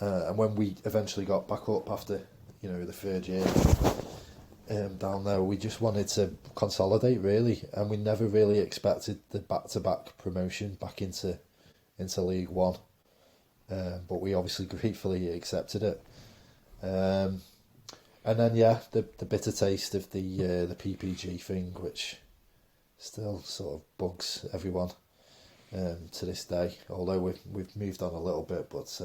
and when we eventually got back up after the third year down there, we just wanted to consolidate really, and we never really expected the back-to-back promotion back into League One, but we obviously gratefully accepted it, and then the bitter taste of the PPG thing, which still sort of bugs everyone to this day, although we've moved on a little bit, but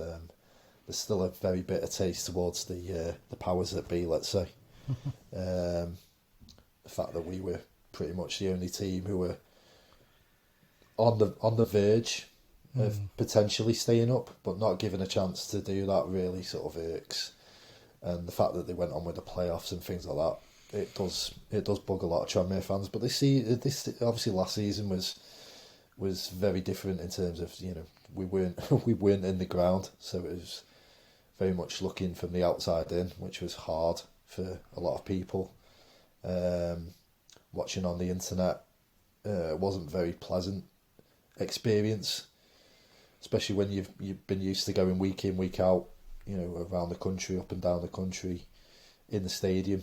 there's still a very bitter taste towards the powers that be, let's say. The fact that we were pretty much the only team who were on the verge of potentially staying up, but not given a chance to do that really sort of irks. And the fact that they went on with the playoffs and things like that, it does bug a lot of Tranmere fans. But this obviously last season was very different in terms of we weren't in the ground, so it was very much looking from the outside in, which was hard for a lot of people. Watching on the internet wasn't a very pleasant experience, especially when you've been used to going week in, week out, around the country, up and down the country, in the stadium.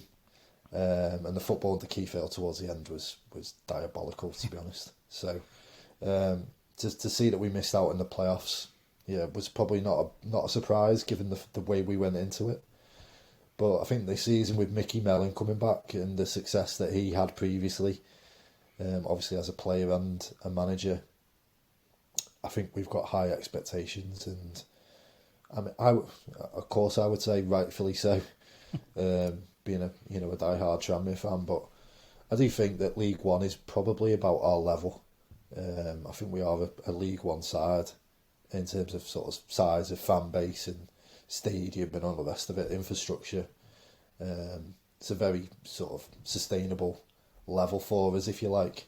And the football at the Keyfield towards the end was diabolical, to be honest. So to see that we missed out in the playoffs, was probably not a surprise given the way we went into it. But I think this season with Mickey Mellon coming back and the success that he had previously, obviously as a player and a manager, I think we've got high expectations, and I would say rightfully so, being a diehard Tranmere fan. But I do think that League One is probably about our level. I think we are a League One side in terms of sort of size of fan base and stadium and all the rest of it, infrastructure. It's a very sort of sustainable level for us, if you like.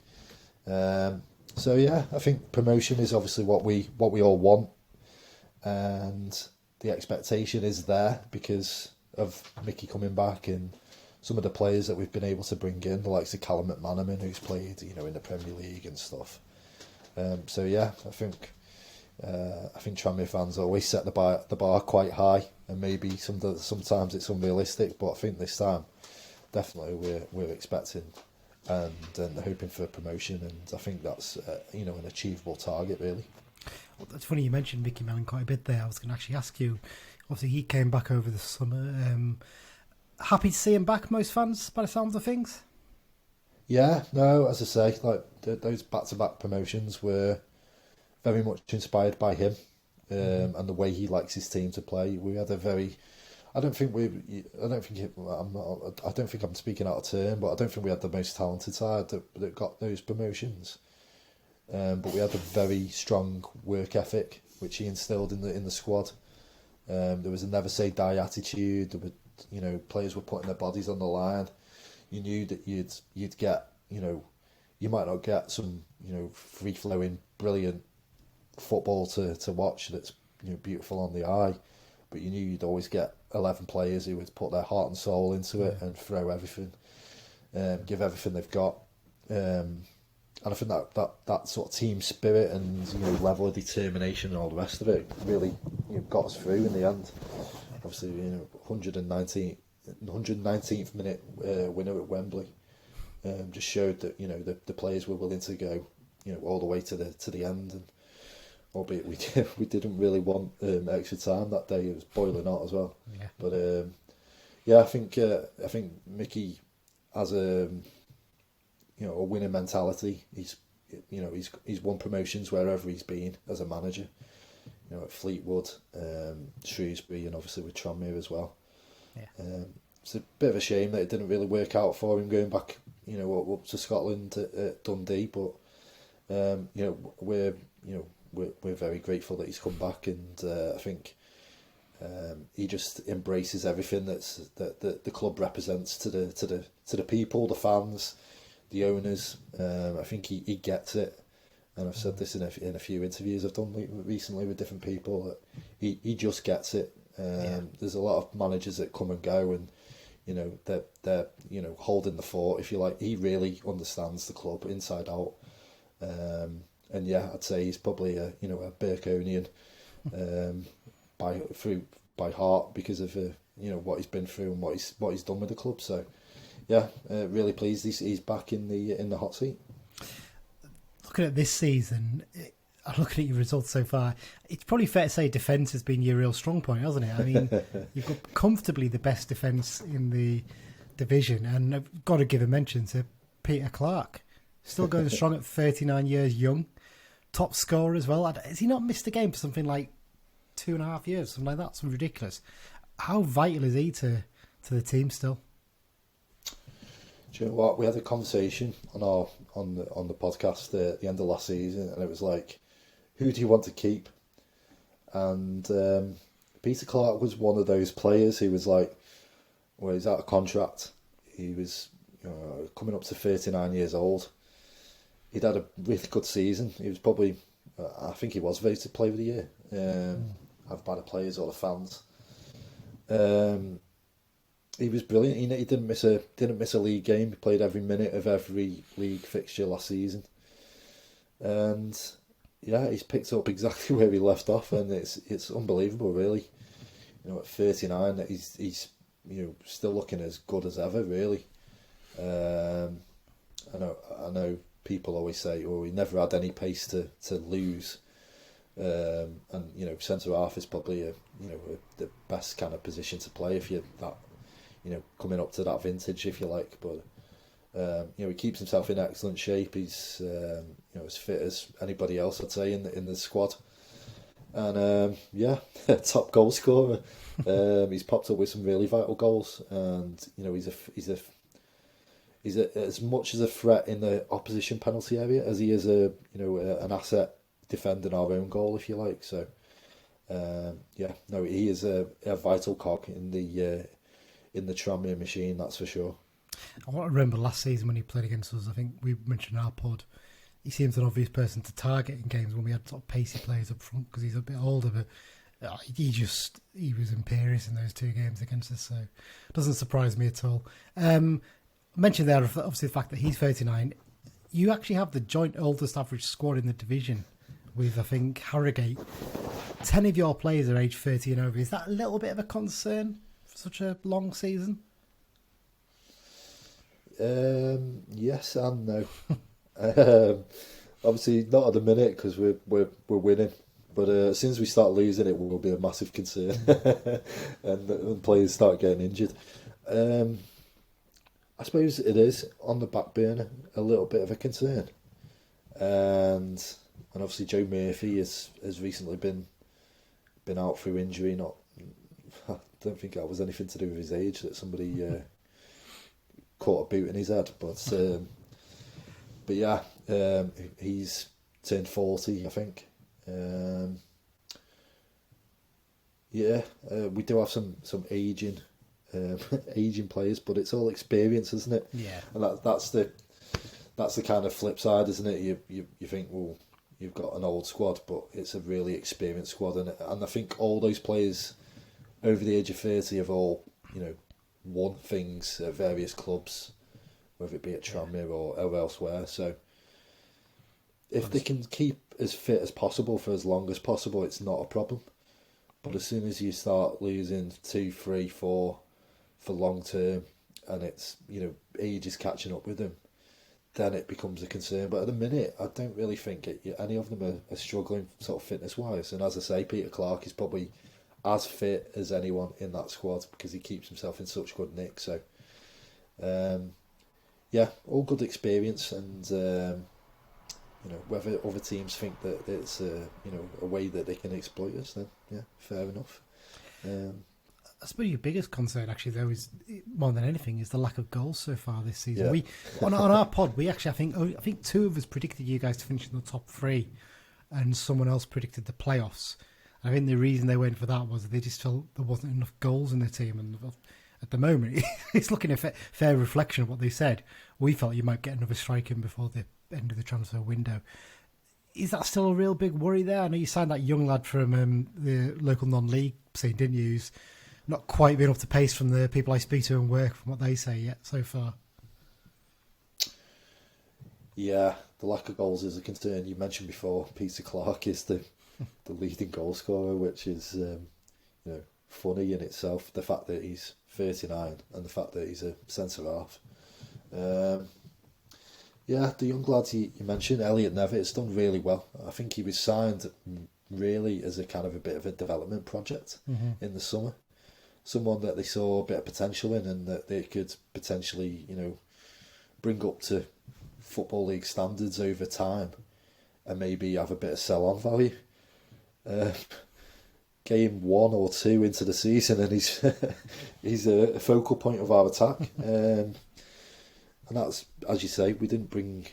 So yeah, I think promotion is obviously what we all want, and the expectation is there because of Mickey coming back and some of the players that we've been able to bring in, the likes of Callum McManaman, who's played in the Premier League and stuff. So yeah, I think Tranmere fans always set the bar quite high, and maybe sometimes it's unrealistic, but I think this time definitely we're expecting and hoping for promotion, and I think that's an achievable target really. Well, that's funny you mentioned Mickey Mellon quite a bit there. I was going to actually ask you, Obviously, he came back over the summer. Happy to see him back, most fans, by the sounds of things. Yeah, no, as I say, like those back-to-back promotions were very much inspired by him and the way he likes his team to play. We had a very, I don't think I'm speaking out of turn, but I don't think we had the most talented side that got those promotions. But we had a very strong work ethic, which he instilled in the squad. There was a never say die attitude. There were, players were putting their bodies on the line. You knew that you'd get, you might not get some, free flowing, brilliant football to watch that's beautiful on the eye, but you knew you'd always get 11 players who would put their heart and soul into it and throw everything, give everything they've got. And I think that sort of team spirit and level of determination and all the rest of it really got us through in the end. Obviously, 119th minute winner at Wembley just showed that the players were willing to go all the way to the end, and albeit we didn't really want extra time that day. It was boiling hot as well. Yeah. But I think Mickey has a winning mentality. He's won promotions wherever he's been as a manager. At Fleetwood, Shrewsbury, and obviously with Tranmere as well. Yeah. It's a bit of a shame that it didn't really work out for him going back, up to Scotland at Dundee. But we're very grateful that he's come back, and I think he just embraces everything that the club represents to the people, the fans, the owners. I think he gets it. And I've said this in a few interviews I've done recently with different people, that he just gets it. There's a lot of managers that come and go, and they're holding the fort, if you like. He really understands the club inside out, and I'd say he's probably a Birkonian by heart, because of what he's been through and what he's done with the club. So really pleased he's back in the hot seat. Looking at this season, looking at your results so far, it's probably fair to say defence has been your real strong point, hasn't it? I mean, you've got comfortably the best defence in the division, and I've got to give a mention to Peter Clark, still going strong at 39 years young, top scorer as well. Has he not missed a game for something like 2.5 years, something like that? Something ridiculous. How vital is he to the team still? Do you know what? We had a conversation on the podcast at the end of last season, and it was like, who do you want to keep? And Peter Clark was one of those players who was like, well, he's out of contract. He was coming up to 39 years old. He'd had a really good season. He was probably, I think he was voted Player of the Year, either by the players or the fans. He was brilliant. He didn't miss a league game. He played every minute of every league fixture last season, and he's picked up exactly where he left off, and it's unbelievable, really. At 39, that he's still looking as good as ever, really. I know people always say, "Oh, he never had any pace to lose," and centre half is probably the best kind of position to play if you're that. Coming up to that vintage, if you like, but he keeps himself in excellent shape. He's as fit as anybody else, I'd say, in the squad, and top goal scorer. He's popped up with some really vital goals, and he's as much as a threat in the opposition penalty area as he is an asset defending our own goal, if you like. So he is a vital cog in the Tranmere machine, that's for sure. I remember last season when he played against us, I think we mentioned in our pod, he seems an obvious person to target in games when we had sort of pacey players up front, because he's a bit older, but he was imperious in those 2 games against us, so it doesn't surprise me at all. I mentioned there, obviously, the fact that he's 39. You actually have the joint oldest average squad in the division with, I think, Harrogate. 10 of your players are aged 30 and over. Is that a little bit of a concern for such a long season? Yes and no. Obviously not at the minute, because we're winning, But as soon as we start losing, it will be a massive concern, and players start getting injured. I suppose it is on the back burner, a little bit of a concern, and obviously Joe Murphy has recently been out through injury. Not, I don't think that was anything to do with his age, that somebody caught a boot in his head, but yeah, he's turned 40, I think. We do have some aging players, but it's all experience, isn't it? Yeah. And that's the kind of flip side, isn't it? You think, well, you've got an old squad, but it's a really experienced squad, and I think all those players over the age of 30 have all, won things at various clubs, whether it be at Tranmere or elsewhere. So if they can keep as fit as possible for as long as possible, it's not a problem. But as soon as you start losing 2, 3, 4 for long term, and it's, age is catching up with them, then it becomes a concern. But at the minute, I don't really think any of them are struggling sort of fitness wise. And as I say, Peter Clark is probably as fit as anyone in that squad because he keeps himself in such good nick. So, all good experience, and whether other teams think that it's a way that they can exploit us, then yeah, fair enough. I suppose your biggest concern, actually, though, is more than anything, is the lack of goals so far this season. Yeah. We on our pod, we actually, I think 2 of us predicted you guys to finish in the top 3, and someone else predicted the playoffs. I think the reason they went for that was they just felt there wasn't enough goals in the team, and at the moment, it's looking a fair reflection of what they said. We felt you might get another strike in before the end of the transfer window. Is that still a real big worry there? I know you signed that young lad from the local non-league scene, didn't you? Who's not quite been up to pace from the people I speak to and work, from what they say yet so far. Yeah, the lack of goals is a concern. You mentioned before, Peter Clark is the leading goal scorer, which is funny in itself. The fact that he's 39 and the fact that he's a centre half. The young lads you mentioned, Elliot Nevitt, has done really well. I think he was signed really as a kind of a bit of a development project in the summer. Someone that they saw a bit of potential in, and that they could potentially, bring up to Football League standards over time, and maybe have a bit of sell-on value. Game 1 or 2 into the season, and he's a focal point of our attack. And that's, as you say, we didn't bring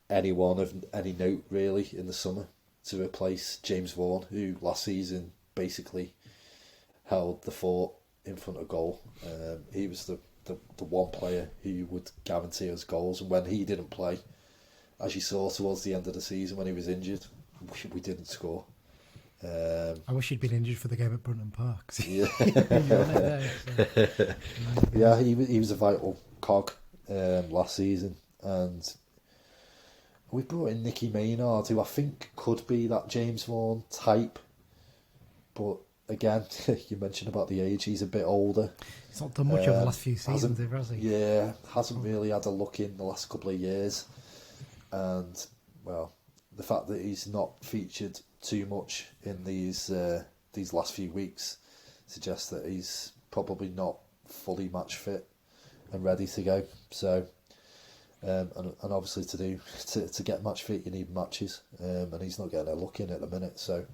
anyone of any note really in the summer to replace James Vaughan, who last season basically held the fort in front of goal. He was the one player who would guarantee us goals, and when he didn't play, as you saw towards the end of the season when he was injured, we didn't score. I wish he'd been injured for the game at Brunton Park. Yeah, he was a vital cog last season, and we brought in Nicky Maynard, who I think could be that James Vaughan type, but again, you mentioned about the age, he's a bit older. He's not done much over the last few seasons, has he? Yeah, hasn't really had a look in the last couple of years, and well, the fact that he's not featured too much in these last few weeks suggests that he's probably not fully match fit and ready to go. So, and obviously to get match fit, you need matches, and he's not getting a look in at the minute. So,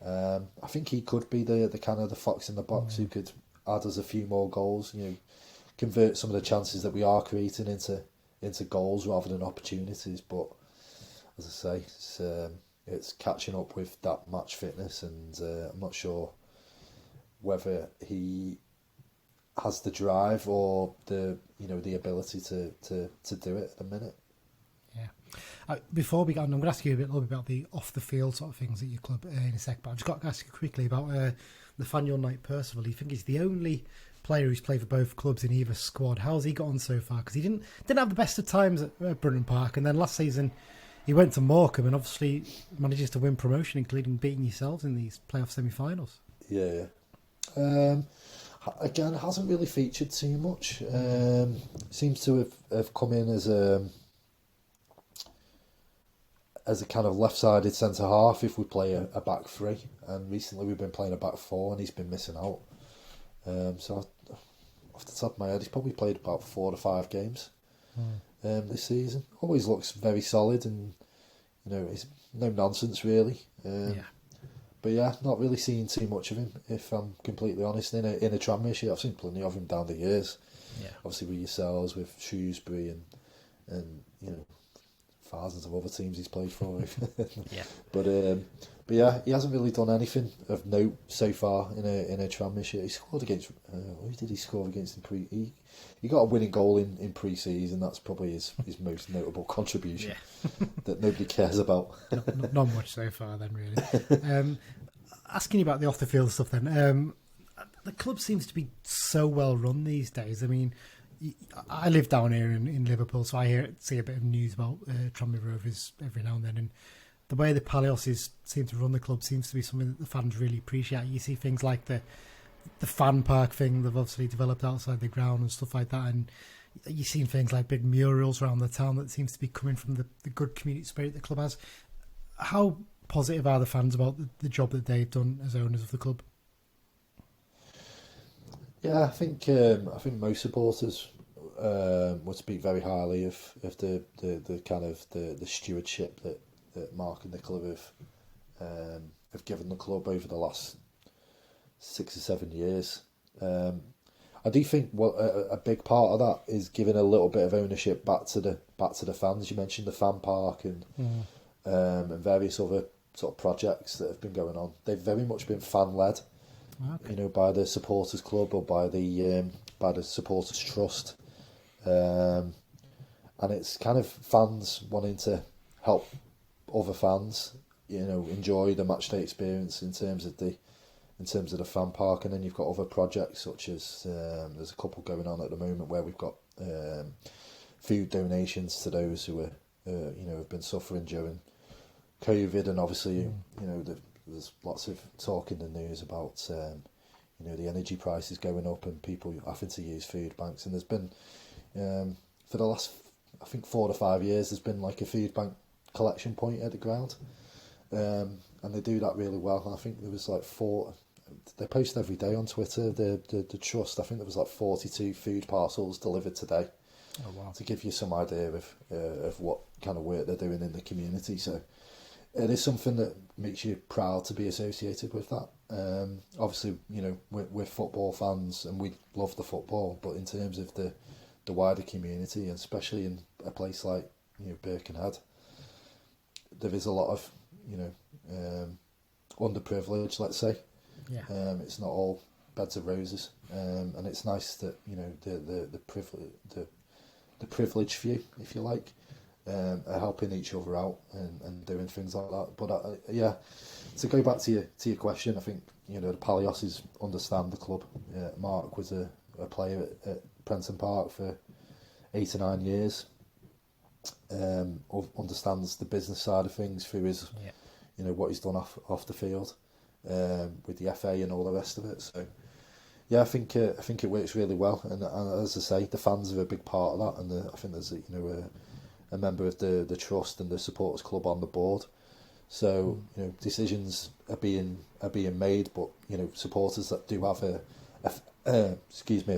I think he could be the kind of the fox in the box who could add us a few more goals. Convert some of the chances that we are creating into goals rather than opportunities. But as I say, it's catching up with that match fitness, and I'm not sure whether he has the drive or the ability to do it at the minute. Yeah. Before we go on, I'm going to ask you a little bit about the off the field sort of things at your club in a sec. But I've just got to ask you quickly about Nathaniel Knight Percival. You think he's the only player who's played for both clubs in either squad? How's he got on so far? Because he didn't have the best of times at Brunton Park, and then last season he went to Morecambe and obviously manages to win promotion, including beating yourselves in these playoff semi-finals. Yeah. Again, hasn't really featured too much. Seems to have come in as as a kind of left-sided centre half if we play a back three, and recently we've been playing a back four, and he's been missing out. So off the top of my head, he's probably played about 4 to 5 games this season. Always looks very solid, and it's no nonsense really. But yeah, not really seeing too much of him, if I'm completely honest. In a Tranmere shirt, I've seen plenty of him down the years. Yeah. Obviously with yourselves, with Shrewsbury, and thousands of other teams he's played for. Yeah. But yeah, he hasn't really done anything of note so far in a Tranmere shirt. He scored against. Who did he score against in pre? He got a winning goal in pre-season. That's probably his most notable contribution that nobody cares about. Not much so far, then, really. Asking you about the off-the-field stuff, then. The club seems to be so well run these days. I mean, I live down here in Liverpool, so I see a bit of news about Tranmere Rovers every now and then, and the way the Palioses seem to run the club seems to be something that the fans really appreciate. You see things like the fan park thing they've obviously developed outside the ground and stuff like that, and you've seen things like big murals around the town that seems to be coming from the good community spirit the club has. How positive are the fans about the job that they've done as owners of the club? Yeah, I think most supporters would speak very highly of the kind of the stewardship that Mark and Nicola have given the club over the last 6 or 7 years. I do think a big part of that is giving a little bit of ownership back to the fans. You mentioned the fan park and various other sort of projects that have been going on. They've very much been fan led. Okay. By the supporters club or by the supporters trust, and it's kind of fans wanting to help other fans, enjoy the matchday experience in terms of the fan park. And then you've got other projects such as there's a couple going on at the moment where we've got food donations to those who are have been suffering during COVID, and obviously there's lots of talk in the news about the energy prices going up and people having to use food banks. And there's been for the last, I think, 4 to 5 years, there's been like a food bank collection point at the ground, and they do that really well. And I think there was like 4. They post every day on Twitter. The trust, I think there was like 42 food parcels delivered today. Oh wow! To give you some idea of what kind of work they're doing in the community. So it is something that makes you proud to be associated with that. Obviously, we're football fans and we love the football, but in terms of the wider community, and especially in a place like Birkenhead, there is a lot of underprivileged, let's say. Yeah. It's not all beds of roses, and it's nice that the privilege view, if you like, are helping each other out and doing things like that. But yeah, to go back to your question, I think the Palioses understand the club. Mark was a player at Brunton Park for 8 or 9 years. Understands the business side of things through his, what he's done off the field with the FA and all the rest of it. So yeah, I think it works really well. And as I say, the fans are a big part of that. And I think there's a member of the trust and the supporters club on the board. So decisions are being made, but supporters that do have a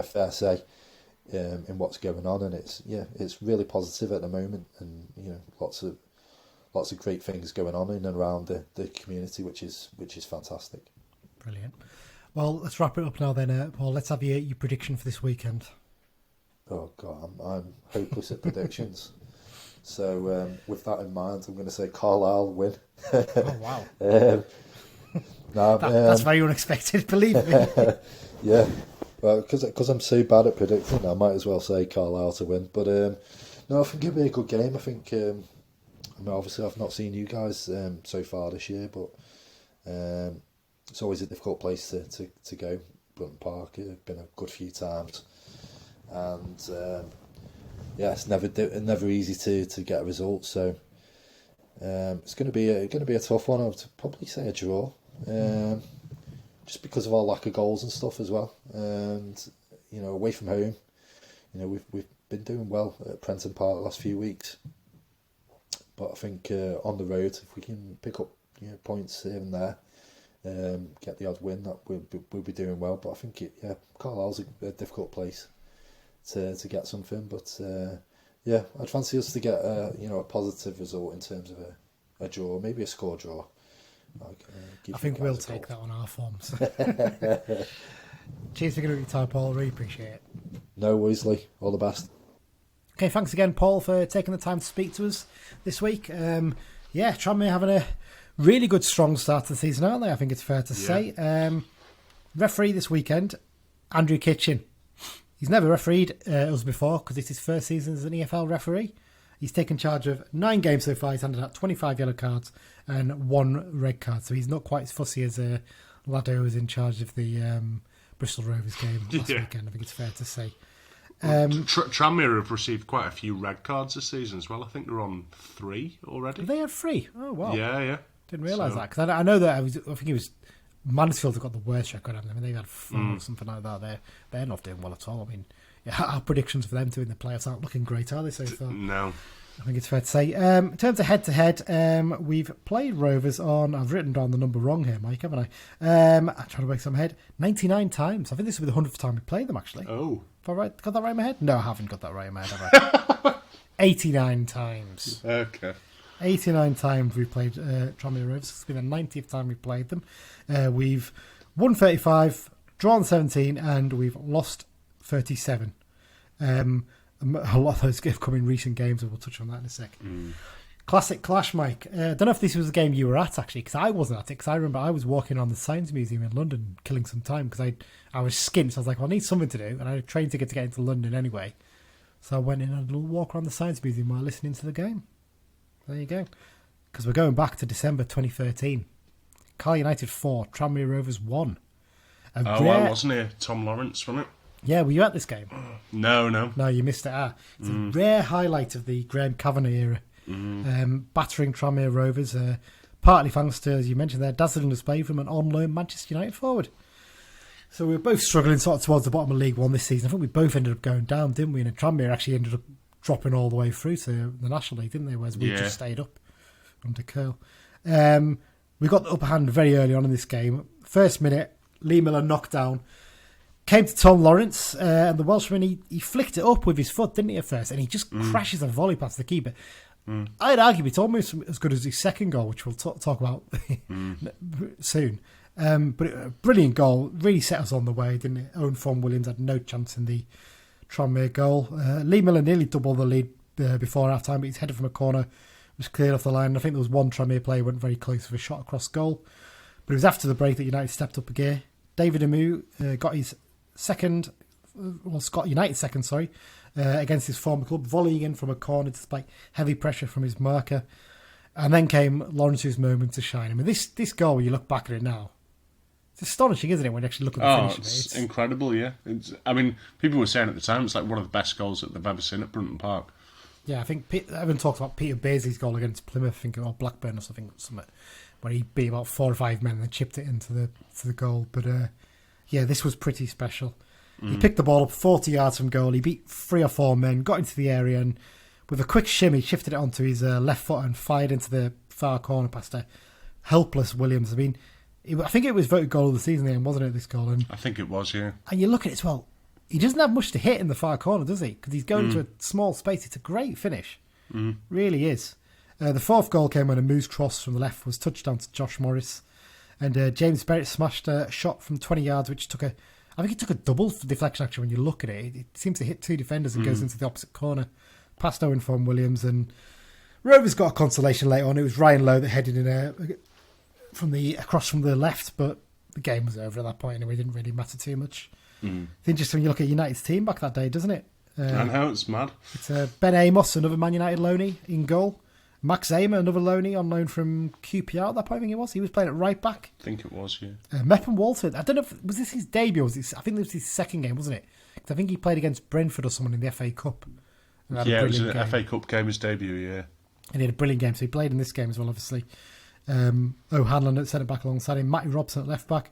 fair say in what's going on, and it's really positive at the moment, and lots of great things going on in and around the community, which is fantastic. Brilliant. Well, let's wrap it up now then, Paul. Let's have your prediction for this weekend. Oh God, I'm hopeless at predictions. So with that in mind, I'm going to say Carlisle win. Oh wow! That's very unexpected. Believe me. Yeah, well, because I'm so bad at predicting, I might as well say Carlisle to win. But no, I think it'll be a good game. I think. Obviously, I've not seen you guys so far this year, but it's always a difficult place to go. Brunton Park, it's been a good few times, and it's never easy to get a result. So it's going to be a tough one. I would probably say a draw, just because of our lack of goals and stuff as well. And away from home, we've been doing well at Brunton Park the last few weeks. But I think on the road, if we can pick up points here and there, get the odd win, that we'll be doing well. But I think Carlisle's a difficult place to get something. But I'd fancy us to get a positive result in terms of a draw, maybe a score draw. I think we'll take that on our forms. Cheers for giving your time, Paul. Really appreciate it. No worries, Lee. All the best. Okay, thanks again, Paul, for taking the time to speak to us this week. Tranmere having a really good, strong start to the season, aren't they? I think it's fair to say. Referee this weekend, Andrew Kitchen. He's never refereed us before because it's his first season as an EFL referee. He's taken charge of 9 games so far. He's handed out 25 yellow cards and 1 red card. So he's not quite as fussy as Lado was in charge of the Bristol Rovers game last weekend. I think it's fair to say. Tranmere have received quite a few red cards this season as well. I think they're on 3 already. They have 3? Oh, wow. Yeah. Didn't realise that. Because I know that I think it was Mansfield have got the worst record. I mean, they've had 4 or something like that. They're not doing well at all. I mean, our predictions for them to win the playoffs aren't looking great, are they, so far? No. I think it's fair to say. In terms of head-to-head, we've played Rovers on... I've written down the number wrong here, Mike, haven't I? I'm trying to make some head. 99 times. I think this will be the 100th time we played them, actually. Oh. Have I got that right in my head? No, I haven't got that right in my head, have I? 89 times. Okay. 89 times we've played Tranmere Rovers. It's been the 90th time we've played them. We've won 35, drawn 17, and we've lost 37. A lot of those have come in recent games, and we'll touch on that in a sec. Classic clash, Mike. I don't know if this was a game you were at, actually, because I wasn't at it, because I remember I was walking on the Science Museum in London, killing some time, because I was skint, so I was like, well, I need something to do, and I had a train ticket to get into London anyway. So I went in and had a little walk around the Science Museum while listening to the game. There you go. Because we're going back to December 2013. Carl United 4, Tranmere Rovers 1. I wasn't here. Tom Lawrence, wasn't it? Yeah, were you at this game? No. No, you missed it. It's a rare highlight of the Graham Kavanagh era. Battering Tranmere Rovers, partly thanks to, as you mentioned there, dazzling display from an on-loan Manchester United forward. So we were both struggling sort of towards the bottom of League One this season. I think we both ended up going down, didn't we? And Tranmere actually ended up dropping all the way through to the National League, didn't they? Whereas we just stayed up under Curl. We got the upper hand very early on in this game. First minute, Lee Miller knocked down. Came to Tom Lawrence, and the Welshman, he flicked it up with his foot, didn't he, at first? And he just crashes a volley past the keeper. I'd argue it's almost as good as his second goal, which we'll talk about soon. But a brilliant goal, really set us on the way, didn't it? Owen Fon Williams had no chance in the Tranmere goal. Lee Miller nearly doubled the lead before half-time, but his header from a corner was cleared off the line. I think there was one Tranmere player who went very close with a shot across goal. But it was after the break that United stepped up a gear. David Amu got his Scott United second, against his former club, volleying in from a corner despite heavy pressure from his marker. And then came Lawrence's moment to shine. I mean, this goal, when you look back at it now, it's astonishing, isn't it, when you actually look at the finish of it? It's incredible, yeah. People were saying at the time it's like one of the best goals that they've ever seen at Brunton Park. Yeah, I think everyone talks about Peter Beardsley's goal against Plymouth, I think, or Blackburn or something, where he beat about 4 or 5 men and then chipped it into the goal. But this was pretty special. He picked the ball up 40 yards from goal. He beat 3 or 4 men, got into the area, and with a quick shimmy, shifted it onto his left foot and fired into the far corner past a helpless Williams. I mean, I think it was voted goal of the season then, wasn't it, this goal? And I think it was, yeah. And you look at it as well, he doesn't have much to hit in the far corner, does he? Because he's going into a small space. It's a great finish. Really is. The fourth goal came when a Moose cross from the left was touched down to Josh Morris. And James Barrett smashed a shot from 20 yards, which took a double deflection, actually, when you look at it. It seems to hit 2 defenders and goes into the opposite corner, past Owen Fon Williams. And Rovers got a consolation later on. It was Ryan Lowe that headed in across from the left, but the game was over at that point anyway. It didn't really matter too much. It's interesting when you look at United's team back that day, doesn't it? I know, it's mad. It's Ben Amos, another Man United loanee, in goal. Max Amer, another loanee on loan from QPR at that point, I think he was. He was playing at right back. I think it was, yeah. Mepham Walter, I don't know if was this his debut or I think this was his second game, wasn't it? Because I think he played against Brentford or someone in the FA Cup. Yeah, it was an FA Cup game, his debut, yeah. And he had a brilliant game, so he played in this game as well, obviously. O'Hanlon at centre-back alongside him, Matty Robson at left-back.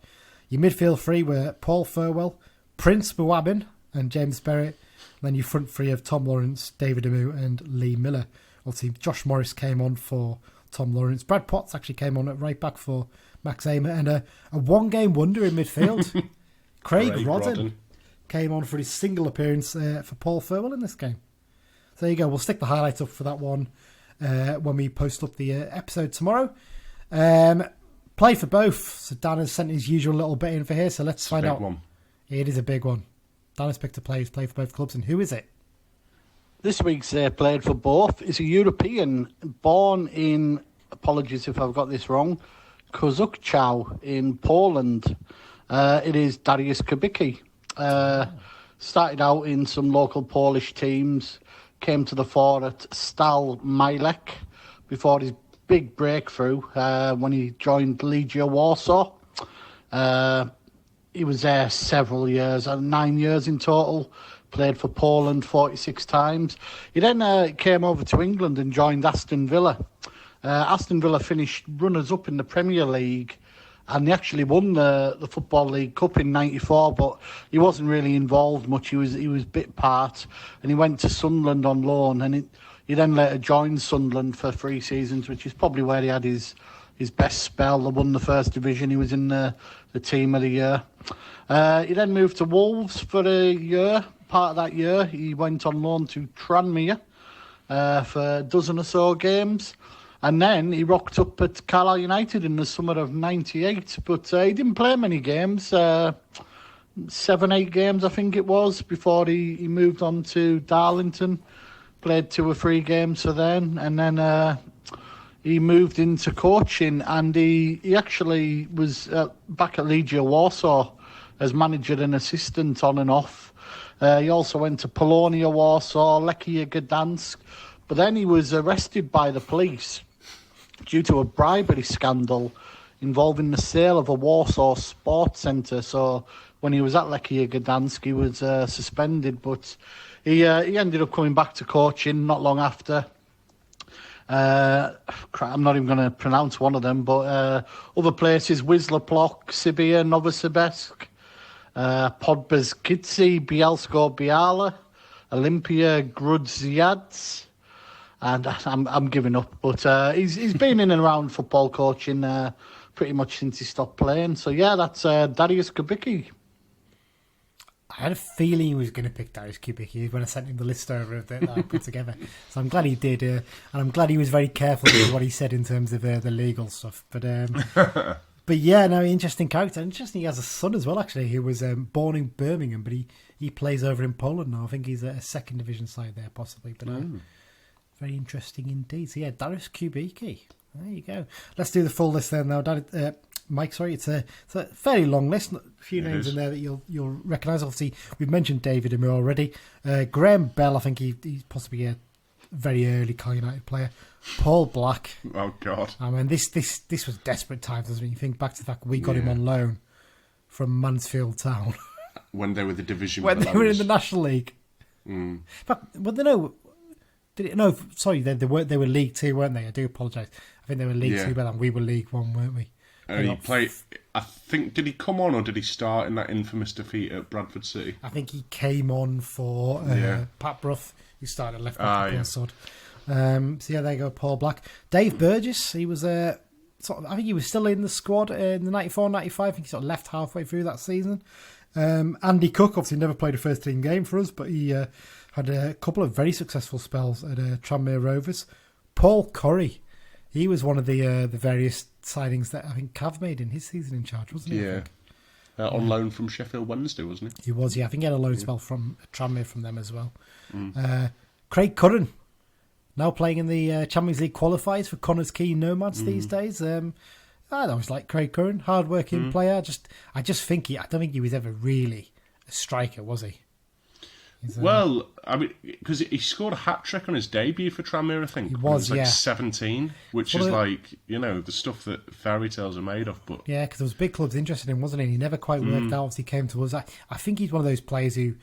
Your midfield three were Paul Furwell, Prince Buwabin and James Barrett. And then your front three of Tom Lawrence, David Amu and Lee Miller. Obviously, Josh Morris came on for Tom Lawrence. Brad Potts actually came on at right back for Max Amer, and a one-game wonder in midfield. Craig Rodden came on for his single appearance for Paul Furwell in this game. So there you go. We'll stick the highlights up for that one when we post up the episode tomorrow. Play for both. So Dan has sent his usual little bit in for here. So let's find out. One. It is a big one. Dan has picked a player who's played for both clubs, and who is it? This week's played for both is a European born in, apologies if I've got this wrong, Kozukchow in Poland. It is Dariusz Kubicki. Started out in some local Polish teams, came to the fore at Stal Mielec before his big breakthrough when he joined Legia Warsaw. He was there several years, 9 years in total. Played for Poland 46 times. He then came over to England and joined Aston Villa. Aston Villa finished runners-up in the Premier League, and they actually won the Football League Cup in '94. But he wasn't really involved much. He was bit part, and he went to Sunderland on loan, and he then later joined Sunderland for 3 seasons, which is probably where he had his best spell. They won the first division. He was in the team of the year. He then moved to Wolves for a year. Part of that year, he went on loan to Tranmere for a dozen or so games. And then he rocked up at Carlisle United in the summer of '98. But he didn't play many games, 7-8 games I think it was, before he moved on to Darlington. Played 2 or 3 games for them. And then he moved into coaching, and he actually was back at Legia Warsaw as manager and assistant on and off. He also went to Polonia Warsaw, Lechia Gdansk, but then he was arrested by the police due to a bribery scandal involving the sale of a Warsaw sports centre. So when he was at Lechia Gdansk, he was suspended, but he ended up coming back to coaching not long after. I'm not even going to pronounce one of them, but other places: Wisła Plock, Sibir, Novosibirsk, Podbeskidzie, Bielsko-Biala, Olympia Grudziądz, and I'm giving up. But he's been in and around football coaching pretty much since he stopped playing. So yeah, that's Dariusz Kubicki. I had a feeling he was going to pick Dariusz Kubicki when I sent him the list over that I put together. So I'm glad he did, and I'm glad he was very careful with what he said in terms of the legal stuff. But yeah, no, interesting character. Interesting, he has a son as well, actually, who was born in Birmingham, but he plays over in Poland now. I think he's at a second division side there, possibly. But very interesting indeed. So yeah, Dariusz Kubicki. There you go. Let's do the full list then now. Mike, sorry, it's a fairly long list. A few names in there that you'll recognise. Obviously, we've mentioned David Amir already. Graham Bell, I think he's possibly a very early Carl United player. Paul Black. Oh God! I mean, this was desperate times, doesn't it? You think back to the fact we got him on loan from Mansfield Town when they were the division. When they were in the National League. Mm. In fact, well, they know. Did it? No, sorry, they were League Two, weren't they? I do apologise. I think they were League Two, but we were League One, weren't we? He played. I think, did he come on or did he start in that infamous defeat at Bradford City? I think he came on for Pat Bruff, who started left back at Sod. So yeah, there you go, Paul Black. Dave Burgess, he was I think he was still in the squad in the 94-95. I think he sort of left halfway through that season. Andy Cook obviously never played a first team game for us, but he had a couple of very successful spells at Tranmere Rovers. Paul Curry, he was one of the various signings that I think Cav made in his season in charge, wasn't he? Yeah. On loan from Sheffield Wednesday, wasn't he? He was, yeah. I think he had a loan spell from Tranmere from them as well. Craig Curran, now playing in the Champions League qualifiers for Connah's Quay Nomads these days. I always like Craig Curran, hard-working player. I don't think he was ever really a striker, was he? Well, I mean, because he scored a hat-trick on his debut for Tranmere, I think. He was, like 17, which is like, the stuff that fairy tales are made of. But yeah, because there was big clubs interested in him, wasn't he? He never quite worked out. Obviously, came to us. I think he's one of those players who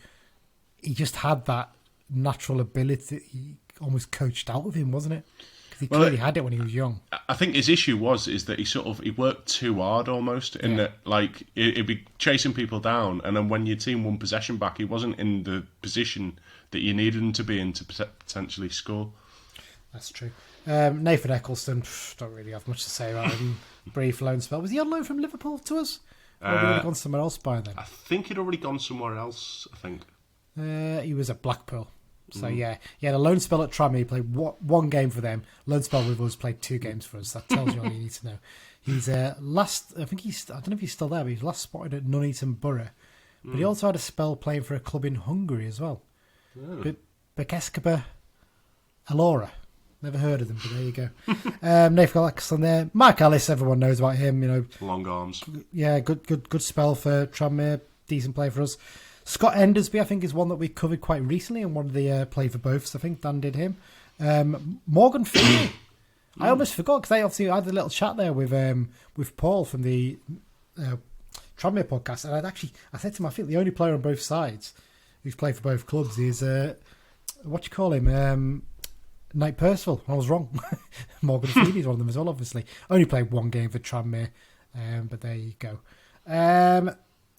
he just had that natural ability. He almost coached out of him, wasn't it? Because he clearly had it when he was young. I think his issue is that he worked too hard almost, in that like he'd be chasing people down, and then when your team won possession back, he wasn't in the position that you needed him to be in to potentially score. That's true. Nathan Eccleston, don't really have much to say about him. Brief loan spell. Was he on loan from Liverpool to us? Or had he already gone somewhere else by then? I think he'd already gone somewhere else, I think. He was at Blackpool. So, yeah, he had a loan spell at Tranmere. He played one game for them. Loan spell with us, played 2 games for us. That tells you all you need to know. He's I don't know if he's still there, but he's last spotted at Nuneaton Borough. But he also had a spell playing for a club in Hungary as well. Bekeskaba Elora. Never heard of them, but there you go. Nathan Eccleston there. Mark Ellis, everyone knows about him. You know, long arms. Yeah, good spell for Tranmere. Decent play for us. Scott Endersby, I think, is one that we covered quite recently and one of the play for both. So I think Dan did him. Morgan Feeney. I almost forgot because I obviously had a little chat there with Paul from the Tranmere podcast, and I said to him, I think the only player on both sides who's played for both clubs is what do you call him? Knight Percival. I was wrong. Morgan Feeney is one of them as well. Obviously, only played 1 game for Tranmere, but there you go.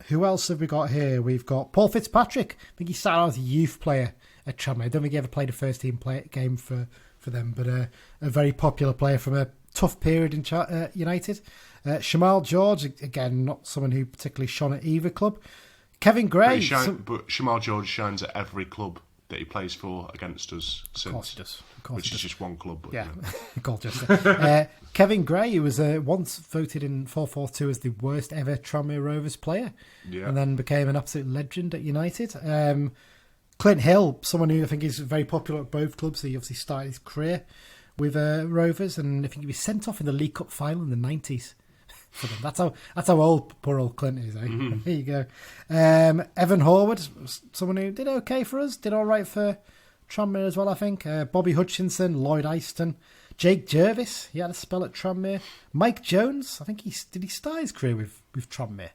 Who else have we got here? We've got Paul Fitzpatrick. I think he started out as a youth player at Tranmere. I don't think he ever played a first team game for them, but a very popular player from a tough period in United. Shamal George, again, not someone who particularly shone at either club. Kevin Gray. But Shamal George shines at every club that he plays for against us since. Of course he does. Which is just one club. But, yeah, Colchester. Kevin Gray, who was once voted in 442 as the worst ever Tranmere Rovers player, and then became an absolute legend at United. Clint Hill, someone who I think is very popular at both clubs. He obviously started his career with Rovers, and I think he was sent off in the League Cup final in the 90s. For them. That's how old poor old Clint is. Eh? Mm-hmm. There you go. Evan Horwood, someone who did okay for us, did all right for Tranmere as well, I think. Bobby Hutchinson, Lloyd Easton, Jake Jervis, he had a spell at Tranmere. Mike Jones, I think he start his career with Tranmere.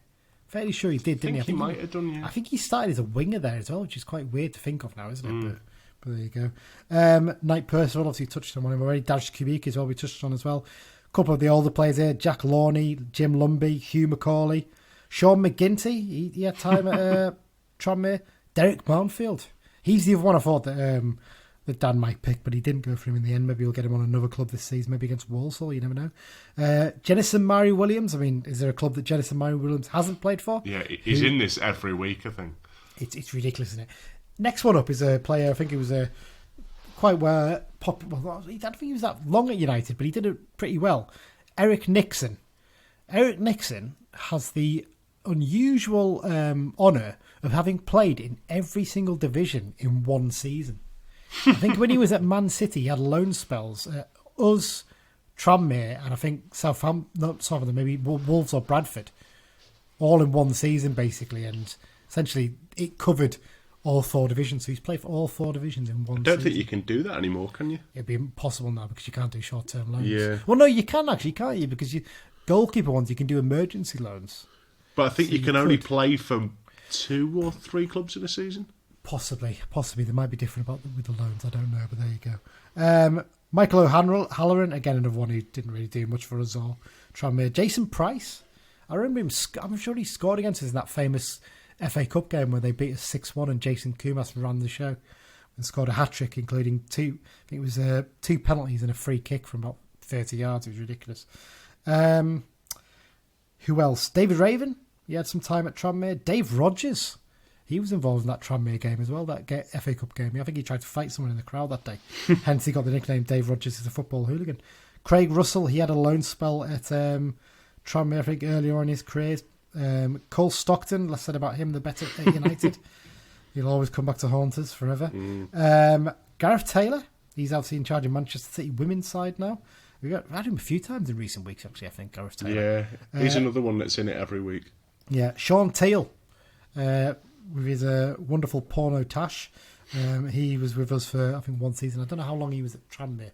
Fairly sure he did, didn't he? I think he might have done, yeah. I think he started as a winger there as well, which is quite weird to think of now, isn't it? But there you go. Knight Percival, obviously touched on him already. Dash Kubik as well, we touched on as well. Couple of the older players here: Jack Lawney, Jim Lumby, Hugh McCauley, Sean McGinty. He had time at Tranmere. Derek Mounfield. He's the other one I thought that Dan might pick, but he didn't go for him in the end. Maybe we'll get him on another club this season, maybe against Walsall. You never know. Jennison Murray Williams. I mean, is there a club that Jennison Murray Williams hasn't played for? Yeah, he's in this every week, I think. It's ridiculous, isn't it? Next one up is a player. I think he was quite popular. I don't think he was that long at United, but he did it pretty well. Eric Nixon. Eric Nixon has the unusual honour of having played in every single division in one season. I think when he was at Man City, he had loan spells at us, Tranmere, and I think Southampton, maybe Wolves or Bradford, all in one season basically, and essentially it covered all 4 divisions. So he's played for all 4 divisions in one season. I don't think you can do that anymore, can you? It'd be impossible now because you can't do short-term loans. Yeah. Well, no, you can actually, can't you? Because goalkeeper ones, you can do emergency loans. But I think you can only play for 2 or 3 clubs in a season. Possibly. There might be different with the loans. I don't know, but there you go. Michael O'Halloran, again, another one who didn't really do much for us or Tranmere. Jason Price. I remember him. I'm sure he scored against us in that famous FA Cup game where they beat us 6-1 and Jason Kumas ran the show and scored a hat-trick, including 2, I think it was 2 penalties and a free kick from about 30 yards. It was ridiculous. Who else? David Raven. He had some time at Tranmere. Dave Rogers. He was involved in that Tranmere game as well, that FA Cup game. I think he tried to fight someone in the crowd that day. Hence he got the nickname Dave Rogers as a football hooligan. Craig Russell, he had a loan spell at Tranmere, I think, earlier on in his career. Cole Stockton, less said about him, the better at United. He'll always come back to haunt us forever. Gareth Taylor, he's obviously in charge of Manchester City women's side now. We've had him a few times in recent weeks, actually, I think, Gareth Taylor. Yeah, he's another one that's in it every week. Yeah, Sean Teal, with his wonderful porno tash. He was with us for, I think, 1 season. I don't know how long he was at Tranmere,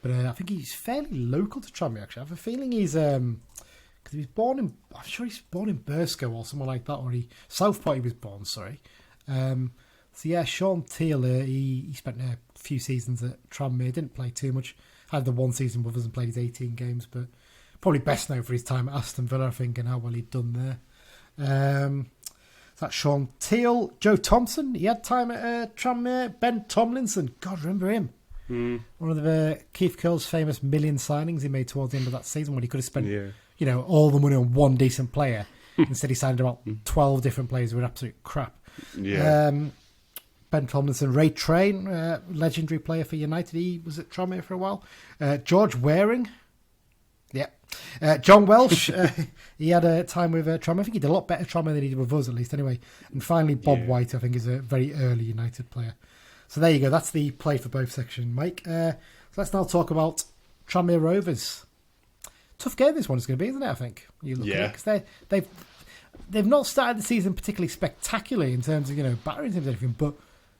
but I think he's fairly local to Tranmere, actually. I have a feeling he's... because he was born in... I'm sure he's born in Burscough or somewhere like that, or Southport he was born, sorry. So yeah, Sean Teal, he spent a few seasons at Tranmere, didn't play too much. Had the 1 season with us and played his 18 games, but probably best known for his time at Aston Villa, I think, and how well he'd done there. So that's Sean Teal. Joe Thompson, he had time at Tranmere. Ben Tomlinson, God, remember him? One of Keith Curle's famous million signings he made towards the end of that season when he could have spent, all the money on one decent player. Instead, he signed about 12 different players who were absolute crap. Yeah. Ben Tomlinson, Ray Train, legendary player for United. He was at Tranmere for a while. George Waring. Yeah. John Welsh, he had a time with Tranmere. I think he did a lot better Tranmere than he did with us, at least, anyway. And finally, Bob White, I think, is a very early United player. So there you go. That's the play for both section, Mike. So let's now talk about Tranmere Rovers. Tough game this one is going to be, isn't it, I think? You look at it, because they've not started the season particularly spectacularly in terms of, battering teams or anything, but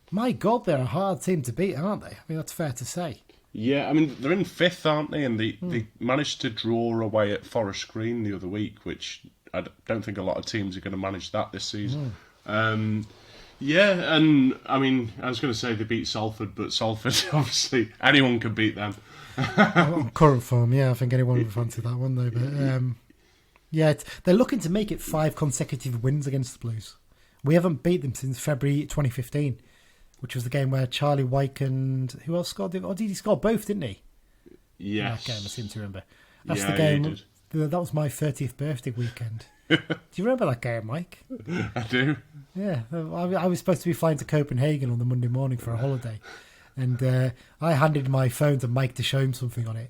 my God, they're a hard team to beat, aren't they? I mean, that's fair to say. Yeah, I mean, they're in 5th, aren't they? And they managed to draw away at Forest Green the other week, which I don't think a lot of teams are going to manage that this season. Yeah, and I mean, I was going to say they beat Salford, but Salford, obviously, anyone can beat them. Current form, I think anyone would fancy that one, though. But they're looking to make it 5 consecutive wins against the Blues. We haven't beat them since February 2015. Which was the game where Charlie Wyke and who else scored? Or did he score both? Didn't he? Yes. That game, I seem to remember. That's the game. That was my 30th birthday weekend. Do you remember that game, Mike? I do. Yeah, I was supposed to be flying to Copenhagen on the Monday morning for a holiday, and I handed my phone to Mike to show him something on it.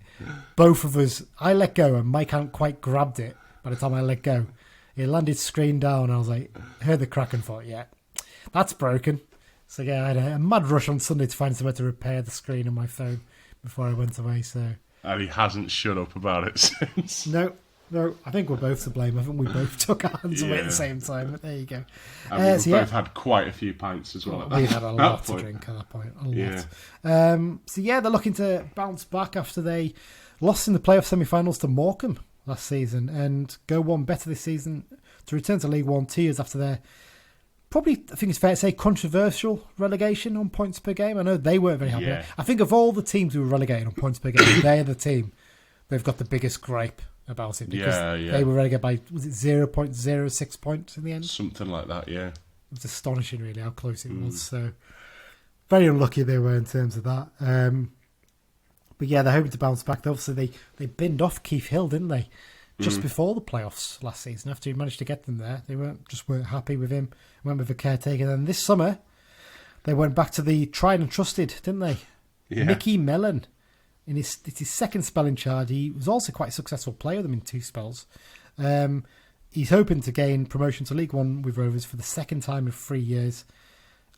Both of us, I let go, and Mike hadn't quite grabbed it by the time I let go. It landed screen down. And I was like, heard the crack and thought, that's broken. So I had a mad rush on Sunday to find somewhere to repair the screen on my phone before I went away. So, and he hasn't shut up about it since. No, I think we're both to blame. I think we both took our hands away at the same time. But there you go. And we've both had quite a few pints as well. We've had a lot to drink at that point. A lot. They're looking to bounce back after they lost in the playoff semi-finals to Morecambe last season and go one better this season to return to League One 2 years after their probably, I think it's fair to say, controversial relegation on points per game. I know they weren't very happy. Yeah. I think of all the teams who were relegated on points per game, they're the team they've got the biggest gripe about it. Because they were relegated by, was it 0.06 points in the end? Something like that, yeah. It was astonishing, really, how close it was. So, very unlucky they were in terms of that. But they're hoping to bounce back. Obviously, they binned off Keith Hill, didn't they? Just before the playoffs last season, after he managed to get them there, they weren't happy with him. Went with a caretaker. Then this summer, they went back to the tried and trusted, didn't they? Yeah. Mickey Mellon, it's his second spell in charge. He was also quite a successful player with them in 2 spells. He's hoping to gain promotion to League One with Rovers for the second time in 3 years.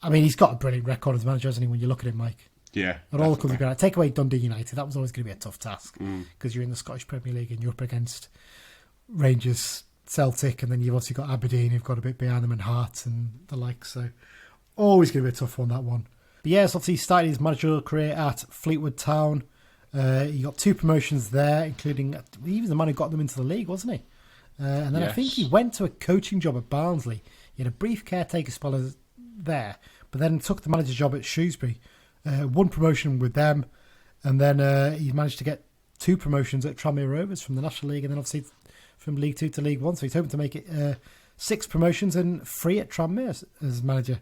I mean, he's got a brilliant record as manager, hasn't he? When you look at him, Mike. Yeah. And all the clubs have take away Dundee United. That was always going to be a tough task because you're in the Scottish Premier League and you're up against Rangers, Celtic, and then you've also got Aberdeen, who've got a bit behind them, and Hearts and the like. So always going to be a tough one, that one. But so obviously he started his managerial career at Fleetwood Town. He got 2 promotions there, including he was the man who got them into the league, wasn't he? And then I think he went to a coaching job at Barnsley. He had a brief caretaker spell there, but then took the manager's job at Shrewsbury. 1 promotion with them, and then he managed to get 2 promotions at Tranmere Rovers from the National League, and then obviously from League 2 to League 1. So he's hoping to make it 6 promotions and 3 at Tranmere as manager.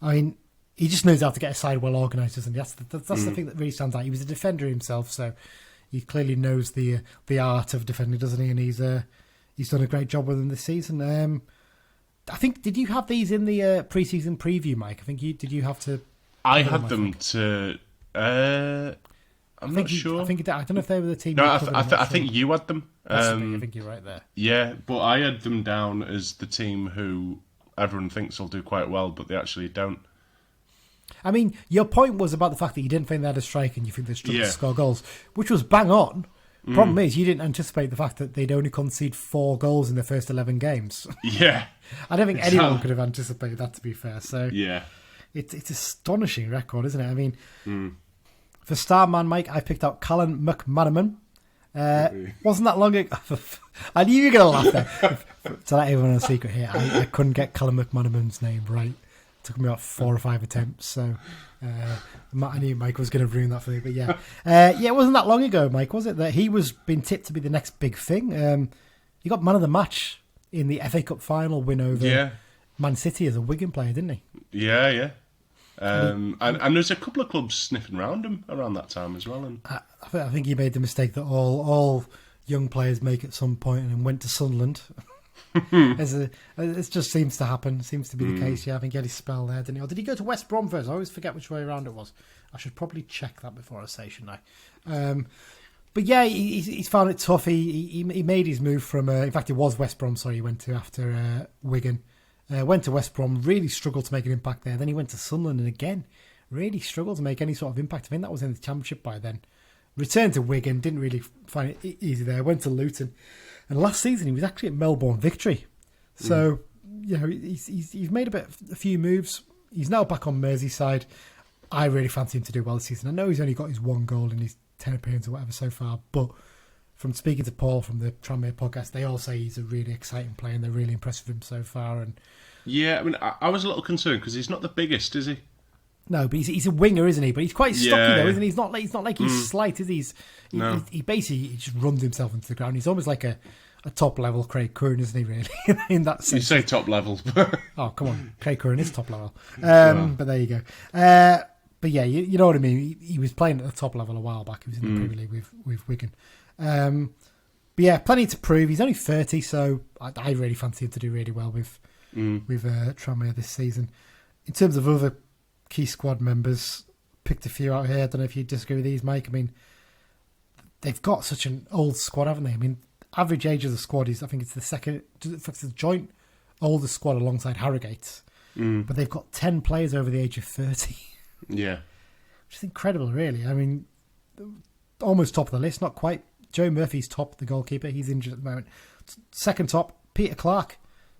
I mean, he just knows how to get a side well organised, doesn't he? That's the thing that really stands out. He was a defender himself, so he clearly knows the art of defending, doesn't he? And he's done a great job with them this season. I think, did you have these in the pre-season preview, Mike? I think did you have to... I had them to... I'm not sure. I don't know if they were the team. No, I think you had them. I think you're right there. Yeah, but I had them down as the team who everyone thinks will do quite well, but they actually don't. I mean, your point was about the fact that you didn't think they had a strike and you think they struggled to score goals, which was bang on. Problem is, you didn't anticipate the fact that they'd only concede 4 goals in their first 11 games. Yeah. I don't think anyone could have anticipated that, to be fair. So yeah. It's an astonishing record, isn't it? I mean, for star man, Mike, I picked out Callum McManaman. Wasn't that long ago? I knew you were going to laugh there. To let everyone know a secret here, I couldn't get Callum McManaman's name right. It took me about 4 or 5 attempts. So I knew Mike was going to ruin that for me. But it wasn't that long ago, Mike, was it? That he was being tipped to be the next big thing. He got man of the match in the FA Cup final win over Man City as a Wigan player, didn't he? Yeah. And there's a couple of clubs sniffing around him around that time as well. And I think he made the mistake that all young players make at some point and went to Sunderland. It just seems to happen. Seems to be the case. Yeah, I think he had his spell there, didn't he? Or did he go to West Brom first? I always forget which way around it was. I should probably check that before I say, shouldn't I? But yeah, he's found it tough. He made his move from. In fact, it was West Brom. Sorry, he went to after Wigan. Went to West Brom. Really struggled to make an impact there. Then he went to Sunderland and again really struggled to make any sort of impact. I think that was in the Championship by then. Returned to Wigan. Didn't really find it easy there. Went to Luton. And last season he was actually at Melbourne Victory. So he's made a few moves. He's now back on Merseyside. I really fancy him to do well this season. I know he's only got his 1 goal in his 10 appearances or whatever so far, but from speaking to Paul from the Tranmere podcast, they all say he's a really exciting player and they're really impressed with him so far. And yeah, I mean, I was a little concerned because he's not the biggest, is he? No, but he's a winger, isn't he? But he's quite stocky though, isn't he? He's not like he's slight, is he? He basically just runs himself into the ground. He's almost like a top level Craig Curran, isn't he? Really, in that sense. You say top level. Oh, come on, Craig Curran is top level. But there you go. But yeah, you know what I mean. He was playing at the top level a while back. He was in the Premier League with Wigan. But yeah, plenty to prove. He's only 30, so I really fancy him to do really well with Tranmere this season. In terms of other key squad members, picked a few out here. I don't know if you disagree with these, Mike. I mean, they've got such an old squad, haven't they? I mean, average age of the squad is, I think it's the joint oldest squad alongside Harrogate. But they've got 10 players over the age of 30. Yeah. Which is incredible, really. I mean, almost top of the list, not quite. Joe Murphy's top, the goalkeeper. He's injured at the moment. Second top, Peter Clark.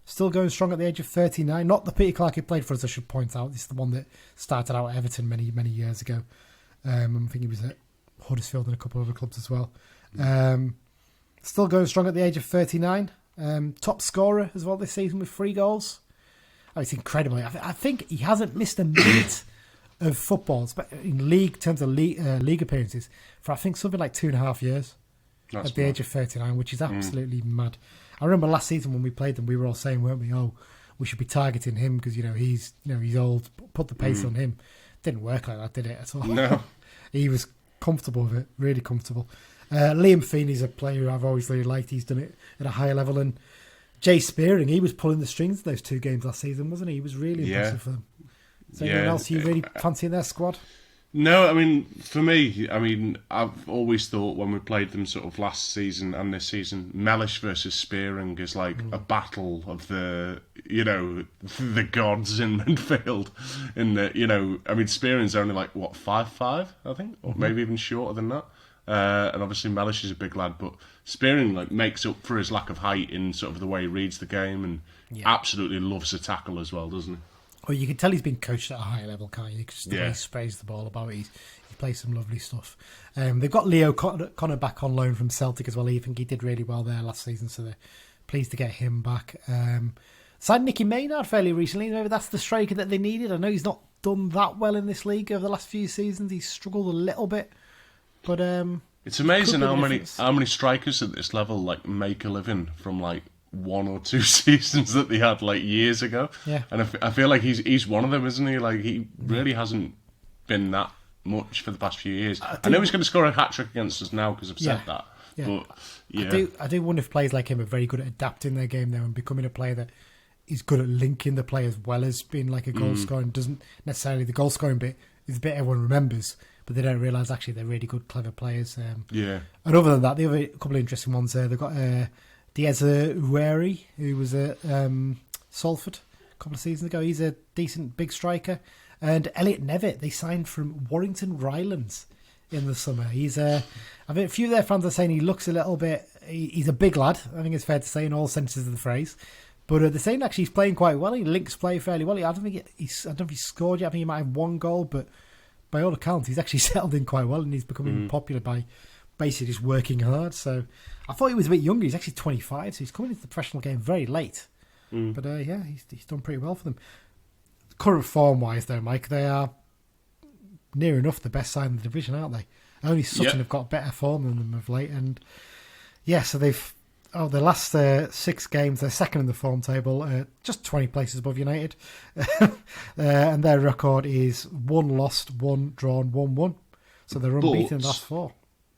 Still going strong at the age of 39. Not the Peter Clark who played for us, I should point out. This is the one that started out at Everton many, many years ago. I think he was at Huddersfield and a couple of other clubs as well. Still going strong at the age of 39. Top scorer as well this season with 3 goals. Oh, it's incredible. I think he hasn't missed a minute of football in terms of league appearances for I think something like 2.5 years. That's at the age of 39, which is absolutely mad. I remember last season when we played them, we were all saying, weren't we? Oh, we should be targeting him because he's old. Put the pace on him. Didn't work like that, did it at all? No. He was comfortable with it, really comfortable. Liam Feeney's a player who I've always really liked. He's done it at a higher level. And Jay Spearing, he was pulling the strings those 2 games last season, wasn't he? He was really impressive for them. Is there anyone else you really fancy in their squad? No, I mean, for me, I've always thought when we played them sort of last season and this season, Mellish versus Spearing is like a battle of the gods in midfield. Spearing's only like, 5'5", I think, or maybe even shorter than that. And obviously Mellish is a big lad, but Spearing makes up for his lack of height in sort of the way he reads the game and absolutely loves a tackle as well, doesn't he? Well, you can tell he's been coached at a high level, can't you? Because the way he sprays the ball about, he plays some lovely stuff. They've got Leo Connor back on loan from Celtic as well. I think he did really well there last season, so they're pleased to get him back. Signed Nicky Maynard fairly recently. Maybe that's the striker that they needed. I know he's not done that well in this league over the last few seasons. He's struggled a little bit, but it's amazing how many strikers at this level make a living from 1 or 2 seasons that they had years ago. Yeah. And I feel like he's one of them, isn't he? He really hasn't been that much for the past few years. I know he's going to score a hat-trick against us now because I've said that. Yeah. But yeah. I do wonder if players like him are very good at adapting their game now and becoming a player that is good at linking the play as well as being a goal scorer, and doesn't necessarily, the goal scoring bit is the bit everyone remembers, but they don't realise actually they're really good, clever players. And other than that, the other couple of interesting ones there, they've got Dieza Ueri, who was at Salford a couple of seasons ago. He's a decent big striker. And Elliot Nevitt, they signed from Warrington Rylands in the summer. He's I think a few of their fans are saying he looks a little bit, he's a big lad, I think it's fair to say in all senses of the phrase. But they're saying actually he's playing quite well. He links play fairly well. I don't know if he scored yet. I think he might have 1 goal, but by all accounts, he's actually settled in quite well and he's becoming popular by basically just working hard. So I thought he was a bit younger. He's actually 25, so he's coming into the professional game very late. But he's done pretty well for them. Current form-wise, though, Mike, they are near enough the best side in the division, aren't they? Only Sutton have got better form than them of late, and so they've the last 6 games, they're second in the form table, just 20 places above United. And their record is 1 lost, 1 drawn, 1 won. So they're unbeaten in the last 4.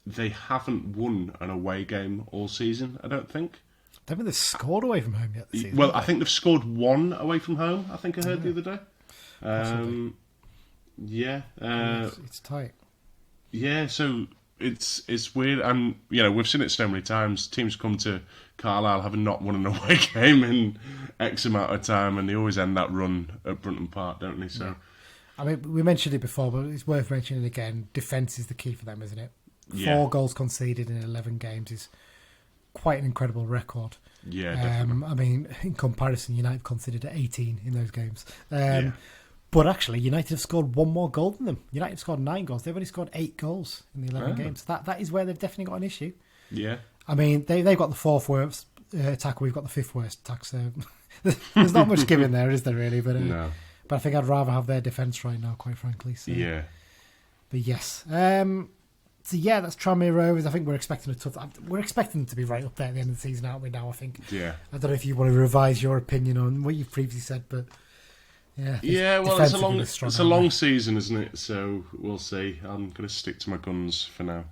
They haven't won an away game all season, I don't think. I don't think they've scored away from home yet this season. Well, I think they've scored 1 away from home, I think I heard the other day. Yeah. It's tight. Yeah, so it's weird. And, we've seen it so many times. Teams come to Carlisle having not won an away game in X amount of time, and they always end that run at Brunton Park, don't they? So, yeah. I mean, we mentioned it before, but it's worth mentioning again. Defence is the key for them, isn't it? 4 goals conceded in 11 games is quite an incredible record. Yeah, definitely. I mean, in comparison, United conceded 18 in those games. But actually, United have scored 1 more goal than them. United have scored 9 goals. They've only scored 8 goals in the 11 games. That is where they've definitely got an issue. Yeah. I mean, they've got the 4th worst attack. We've got the 5th worst attack. So there's not much giving there, is there, really? But no. But I think I'd rather have their defence right now, quite frankly. So. Yeah. But yes. So yeah, that's Tranmere Rovers. I think we're expecting we're expecting them to be right up there at the end of the season, aren't we? Now, I think. Yeah. I don't know if you want to revise your opinion on what you've previously said, but yeah. Yeah. Well, it's a long season, isn't it? So we'll see. I'm going to stick to my guns for now.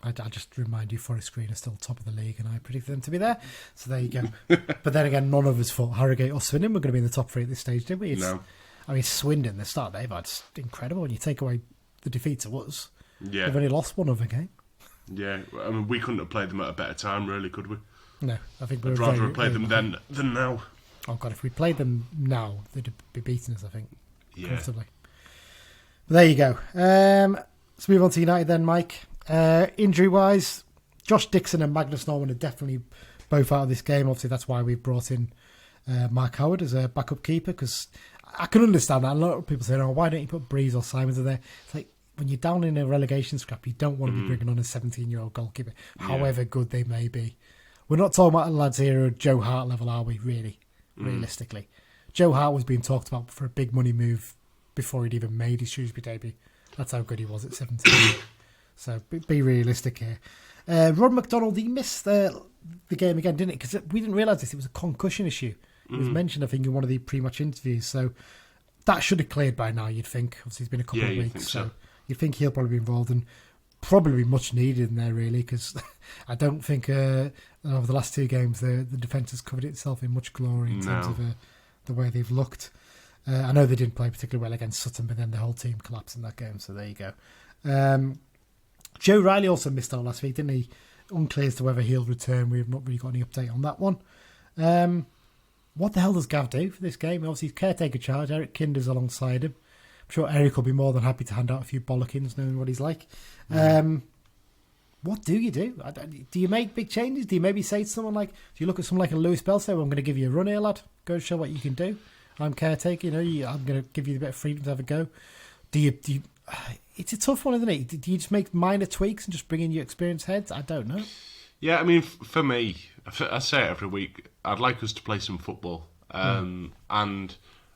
I just remind you, Forest Green are still top of the league, and I predict them to be there. So there you go. But then again, none of us thought Harrogate or Swindon were going to be in the top 3 at this stage, did we? No. I mean, Swindon, the start they've had is incredible. When you take away the defeat to us, yeah, they've only lost 1 other game. Yeah, I mean, we couldn't have played them at a better time, really, could we? No, I think I'd rather have played them then than now. Oh God, if we played them now, they'd be beating us, I think, comfortably. But there you go. Let's move on to United then, Mike. Injury-wise, Josh Dixon and Magnus Norman are definitely both out of this game. Obviously, that's why we've brought in Mark Howard as a backup keeper, because I can understand that. A lot of people say, "Oh, why don't you put Breeze or Simons in there?" It's like, when you're down in a relegation scrap, you don't want to be bringing on a 17-year-old goalkeeper, however good they may be. We're not talking about lads here at Joe Hart level, are we, really? Realistically. Joe Hart was being talked about for a big money move before he'd even made his Shrewsbury debut. That's how good he was at 17. So be realistic here. Rod McDonald, he missed the game again, didn't he? Because we didn't realise this. It was a concussion issue. It was mentioned, I think, in one of the pre-match interviews. So that should have cleared by now, you'd think. Obviously, it's been a couple of weeks. So you'd think he'll probably be involved, and probably much needed in there, really, because I don't think over the last 2 games the defence has covered itself in much glory in terms of the way they've looked. I know they didn't play particularly well against Sutton, but then the whole team collapsed in that game, so there you go. Joe Riley also missed out last week, didn't he? Unclear as to whether he'll return. We've not really got any update on that one. What the hell does Gav do for this game? Obviously, he's caretaker charge. Eric Kinder's alongside him. I'm sure Eric will be more than happy to hand out a few bollockings, knowing what he's like. What do you do? Do you make big changes? Do you maybe say to someone like, do you look at someone like a Lewis Bell, say, well, I'm going to give you a run here, lad. Go and show what you can do. I'm caretaker, I'm going to give you a bit of freedom to have a go. Do you? It's a tough one, isn't it? Do you just make minor tweaks and just bring in your experienced heads? I don't know. Yeah, I mean, for me, I say it every week, I'd like us to play some football. And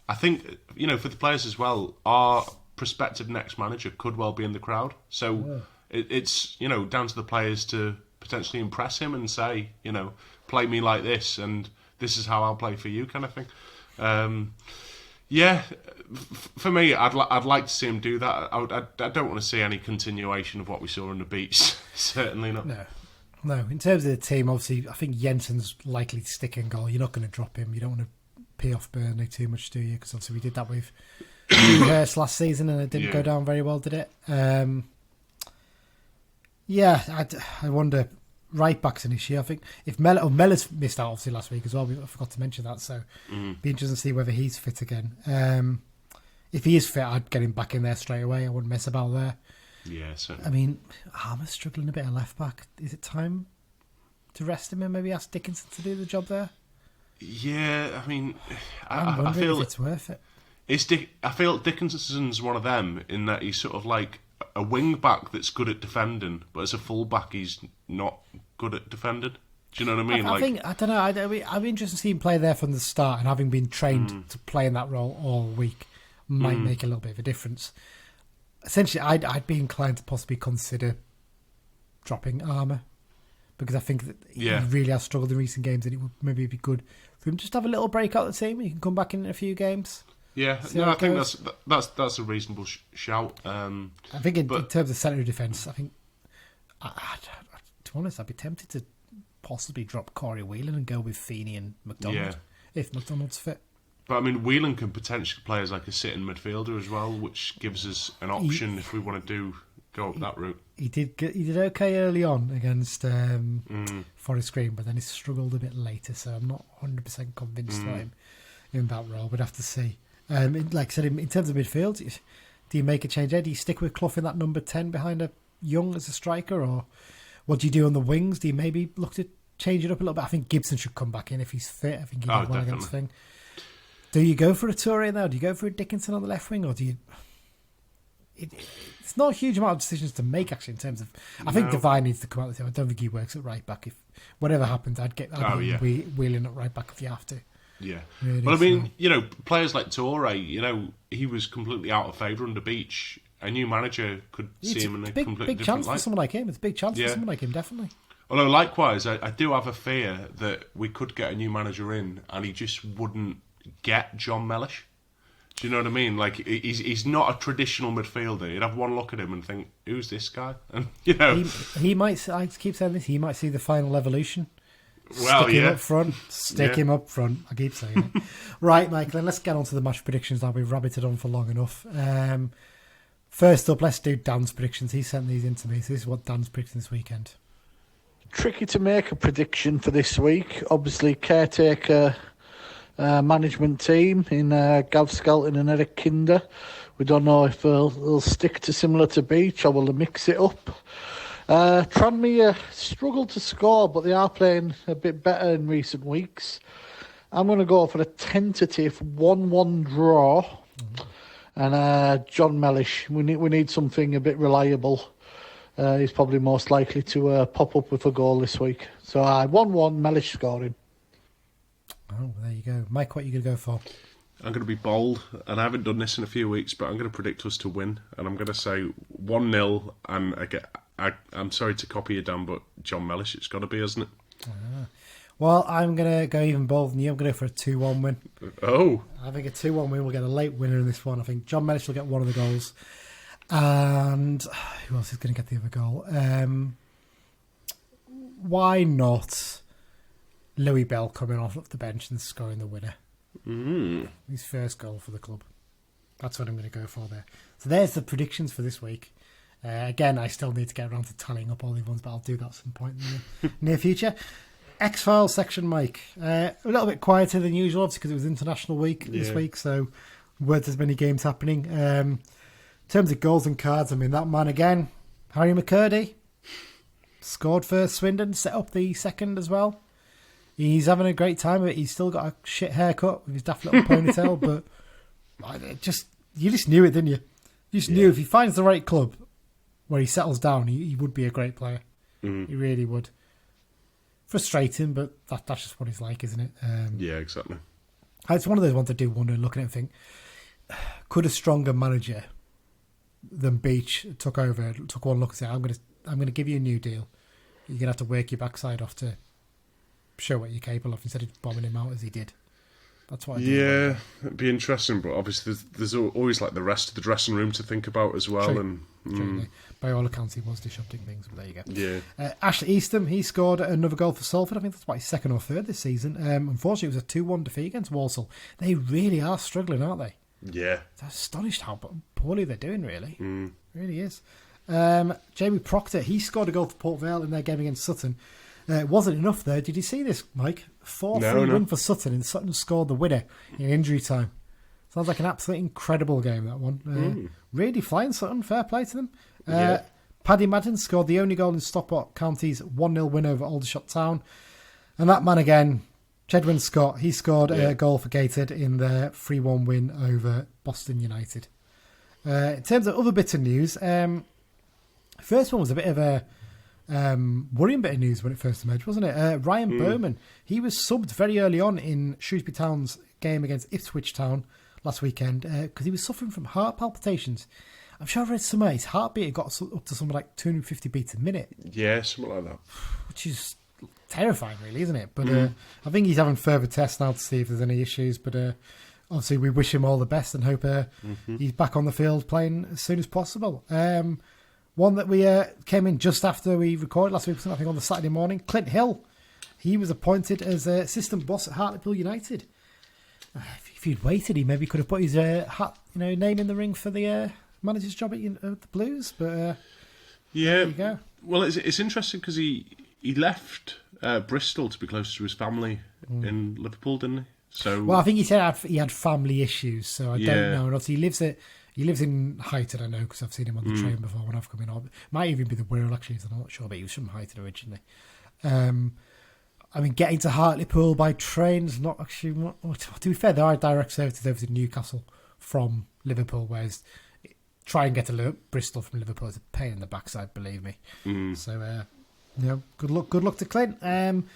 I think, for the players as well, our prospective next manager could well be in the crowd. So it's, down to the players to potentially impress him and say, play me like this and this is how I'll play for you, kind of thing. For me, I'd like to see him do that. I don't want to see any continuation of what we saw on the beach. Certainly not. No. In terms of the team, obviously, I think Jensen's likely to stick in goal. You're not going to drop him. You don't want to pee off Burnley too much, do you? Because obviously we did that with Hurst last season and it didn't go down very well, did it? I wonder. Right back's an issue. I think if Mellor's missed out obviously last week as well. I forgot to mention that, so be interesting to see whether he's fit again. If he is fit, I'd get him back in there straight away. I wouldn't mess about there. Yeah, certainly. I mean, Armour's struggling a bit at left back. Is it time to rest him and maybe ask Dickinson to do the job there? Yeah, I mean, I feel if it's worth it. I feel Dickinson's one of them in that he's sort of like a wing back that's good at defending, but as a full back he's not good at defending. Do you know what I mean? I don't know. I'm interested to see him play there from the start, and having been trained to play in that role all week might make a little bit of a difference. Essentially, I'd be inclined to possibly consider dropping Armour, because I think that Yeah. he really has struggled in recent games, and it would maybe be good for him just to have a little break out of the team. He can come back in a few games. Yeah, See no, how I it think goes. that's a reasonable shout. I think in terms of centre defence, I think, to be honest, I'd be tempted to possibly drop Corey Whelan and go with Feeney and McDonald if McDonald's fit. But I mean, Whelan can potentially play as like a sitting midfielder as well, which gives us an option if we want to go up that route. He did okay early on against Forest Green, but then he struggled a bit later, so I'm not 100% convinced about him in that role. We'd have to see. Like I said, in terms of midfield, do you make a change there? Do you stick with Clough in that number 10 behind a Young as a striker, or what do you do on the wings? Do you maybe look to change it up a little bit? I think Gibson should come back in if he's fit. I think he did well against Thing. Do you go for a Toure now? Do you go for a Dickinson on the left wing, or do you? It's not a huge amount of decisions to make actually in terms of. I think Devine needs to come out of the team. I don't think he works at right back. If whatever happens, I'd Wheeling at right back if you have to. Yeah, really, well, I mean, players like Toure, he was completely out of favour under Beech. A new manager could see him in a completely big different chance light. for someone like him. It's a big chance for someone like him, definitely. Although, likewise, I do have a fear that we could get a new manager in and he just wouldn't get John Mellish. Do you know what I mean? Like, he's not a traditional midfielder. You'd have one look at him and think, who's this guy? And, He might, I keep saying this, he might see the final evolution. Well, Stick him up front. Stick him up front. I keep saying it. Right, Mike, then let's get on to the match predictions now. We've rabbited on for long enough. First up, let's do Dan's predictions. He sent these in to me, so this is what Dan's predicting this weekend. Tricky to make a prediction for this week. Obviously, caretaker management team in Gav Skelton and Eric Kinder. We don't know if they'll stick to similar to Beech or will they mix it up. Tranmere struggled to score, but they are playing a bit better in recent weeks. I'm going to go for a tentative 1-1 draw. And John Mellish, we need something a bit reliable. He's probably most likely to pop up with a goal this week. So 1-1, Mellish scoring. Oh, there you go. Mike, what are you going to go for? I'm going to be bold, and I haven't done this in a few weeks, but I'm going to predict us to win. And I'm going to say 1-0, and I'm sorry to copy you, Dan, but John Mellish, it's got to be, isn't it? Well, I'm going to go even bolder than you. I'm going to go for a 2-1 win. Oh. I think a 2-1 win. We'll get a late winner in this one. I think John Mellish will get one of the goals. And who else is going to get the other goal? Why not Louis Bell coming off the bench and scoring the winner? His first goal for the club. That's what I'm going to go for there. So there's the predictions for this week. Again, I still need to get around to tallying up all these ones, but I'll do that at some point in the near future. X-Files section, Mike. A little bit quieter than usual, obviously, because it was International Week this week, so weren't as many games happening. In terms of goals and cards, I mean, that man again, Harry McCurdy, scored for Swindon, set up the second as well. He's having a great time, but he's still got a shit haircut with his daft little ponytail, but you just knew it, didn't you? You just knew if he finds the right club where he settles down, he would be a great player. He really would. Frustrating, but that's just what he's like, isn't it? Yeah, exactly. It's one of those ones I do wonder, looking at it and think, could a stronger manager than Beech took one look and said, I'm going to give you a new deal. You're going to have to work your backside off to show what you're capable of instead of bombing him out as he did. That's what I do. Yeah, it'd be interesting, but obviously there's always like the rest of the dressing room to think about as well. True. And by all accounts, he was disrupting things, but there you go. Yeah. Ashley Eastham, he scored another goal for Salford. I think that's his second or third this season. Unfortunately, it was a 2-1 defeat against Walsall. They really are struggling, aren't they? Yeah. They're astonished how poorly they're doing, really. Really is. Jamie Proctor, he scored a goal for Port Vale in their game against Sutton. It wasn't enough there. Did you see this, Mike? 4-3 win for Sutton, and Sutton scored the winner in injury time. Sounds like an absolutely incredible game, that one. Really flying Sutton. Fair play to them. Paddy Madden scored the only goal in Stockport County's 1-0 win over Aldershot Town. And that man again, Jedwin Scott, he scored a goal for Gateshead in their 3-1 win over Boston United. In terms of other bits of news, first one was a bit of a worrying bit of news when it first emerged, wasn't it? Ryan Bowman, he was subbed very early on in Shrewsbury Town's game against Ipswich Town last weekend because he was suffering from heart palpitations. I'm sure I read somewhere his heartbeat had got up to something like 250 beats a minute. Yeah, something like that. Which is terrifying, really, isn't it? But I think he's having further tests now to see if there's any issues. But obviously, we wish him all the best and hope he's back on the field playing as soon as possible. One that we came in just after we recorded last week, I think on the Saturday morning, Clint Hill. He was appointed as assistant boss at Hartlepool United. If he'd waited, he maybe could have put his name in the ring for the manager's job at the Blues. But yeah, there you go. Well, it's interesting because he left Bristol to be close to his family in Liverpool, didn't he? So well, I think he said he had family issues, so I don't know. And obviously, he lives in Highton, I know, because I've seen him on the train before when I've come in. Might even be the Wirral, actually, I'm not sure, but he was from Highton originally. I mean, getting to Hartlepool by train is not actually... To be fair, there are direct services over to Newcastle from Liverpool, whereas try and get to Bristol from Liverpool is a pain in the backside, believe me. So, good luck to Clint. Ben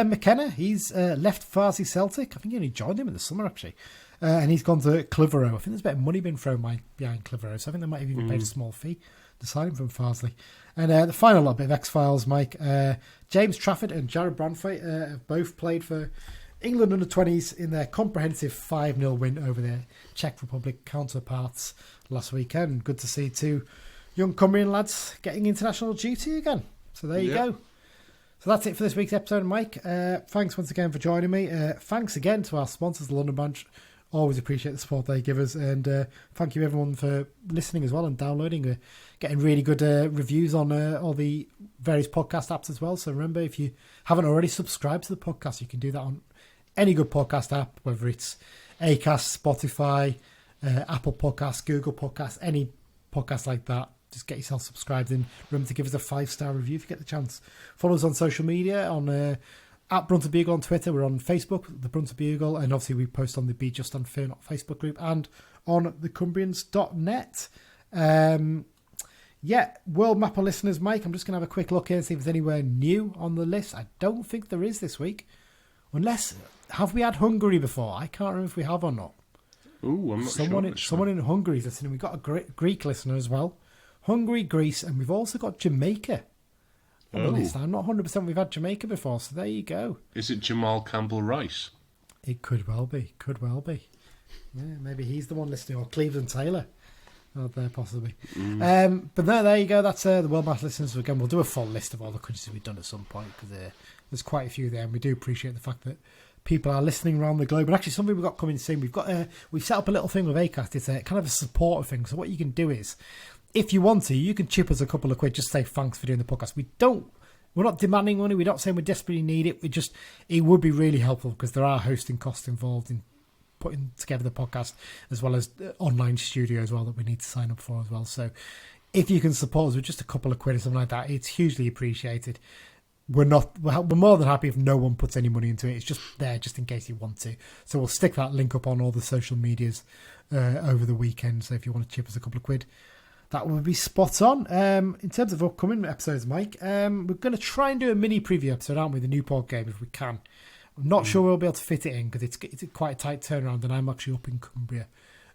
McKenna, he's left Farsley Celtic. I think he only joined him in the summer, actually. And he's gone to Clitheroe. I think there's a bit of money being thrown behind Clitheroe, so I think they might have even paid a small fee to sign him from Farsley. And the final little bit of X-Files, Mike. James Trafford and Jared Branthwaite have both played for England under-20s in their comprehensive 5-0 win over their Czech Republic counterparts last weekend. Good to see two young Cumbrian lads getting international duty again. So there you go. So that's it for this week's episode, Mike. Thanks once again for joining me. Thanks again to our sponsors, the London Branch. Always appreciate the support they give us. And thank you everyone for listening as well and downloading. Getting really good reviews on all the various podcast apps as well. So remember, if you haven't already subscribed to the podcast, you can do that on any good podcast app, whether it's Acast, Spotify, Apple Podcasts, Google Podcasts, any podcast like that. Just get yourself subscribed and remember to give us a 5-star review if you get the chance. Follow us on social media on at Brunton Bugle on Twitter. We're on Facebook, the Brunton Bugle, and obviously we post on the Be Just Unfair Not Facebook group and on thecumbrians.net. World Mapper listeners, Mike, I'm just going to have a quick look here and see if there's anywhere new on the list. I don't think there is this week. Unless, have we had Hungary before? I can't remember if we have or not. Ooh, I'm not sure. Someone in Hungary is listening. We've got a Greek listener as well. Hungary, Greece, and we've also got Jamaica on the list. I'm not 100% we've had Jamaica before, so there you go. Is it Jamal Campbell-Rice? It could well be. Yeah, maybe he's the one listening, or Cleveland Taylor out there possibly. But no, there you go. That's the World Mass listeners. Again, we'll do a full list of all the countries we've done at some point, because there's quite a few there, and we do appreciate the fact that people are listening around the globe. And actually, something we've got coming soon. We've set up a little thing with Acast. It's a kind of a supporter thing. So what you can do is, if you want to, you can chip us a couple of quid. Just say thanks for doing the podcast. We're not demanding money. We're not saying we desperately need it. It would be really helpful because there are hosting costs involved in putting together the podcast, as well as online studio as well that we need to sign up for as well. So if you can support us with just a couple of quid or something like that, it's hugely appreciated. We're more than happy if no one puts any money into it. It's just there just in case you want to. So we'll stick that link up on all the social medias over the weekend. So if you want to chip us a couple of quid, that would be spot on. In terms of upcoming episodes, Mike, we're going to try and do a mini preview episode, aren't we? The Newport game, if we can. I'm not sure we'll be able to fit it in because it's quite a tight turnaround, and I'm actually up in Cumbria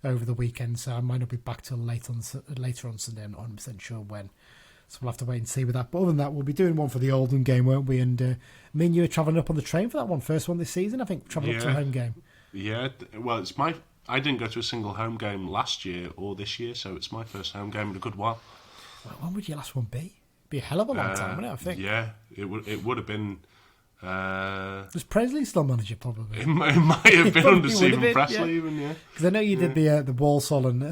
over the weekend, so I might not be back till later on Sunday. I'm not 100% sure when. So we'll have to wait and see with that. But other than that, we'll be doing one for the Oldham game, won't we? And me and you are travelling up on the train for that one, first one this season, I think, travelling up to a home game. Yeah, well, I didn't go to a single home game last year or this year, so it's my first home game in a good while. Well, when would your last one be? Be a hell of a long time, wouldn't it, I think? Yeah, it would have been... was Presley still manager, probably? It might have been under Stephen Presley, even, yeah. Because I know you did the Walsall and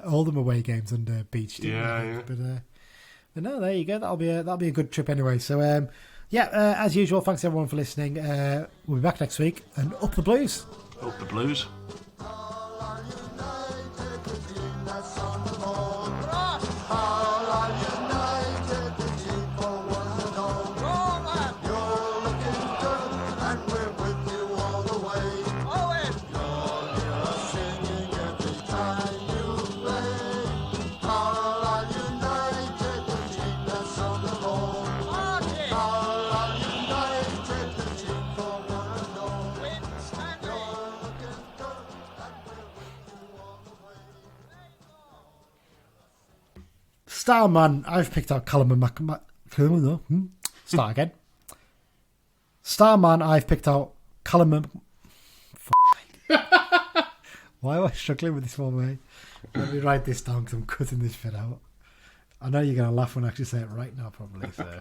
Oldham away games under Beech, didn't you? Yeah. But no, there you go. That'll be a good trip anyway. So, as usual, thanks everyone for listening. We'll be back next week, and up the Blues. Up the Blues. Starman, I've picked out Callum Start again. Starman, I've picked out Callum. Why am I struggling with this one, mate? Let me write this down because I'm cutting this bit out. I know you're going to laugh when I actually say it right now, probably. So.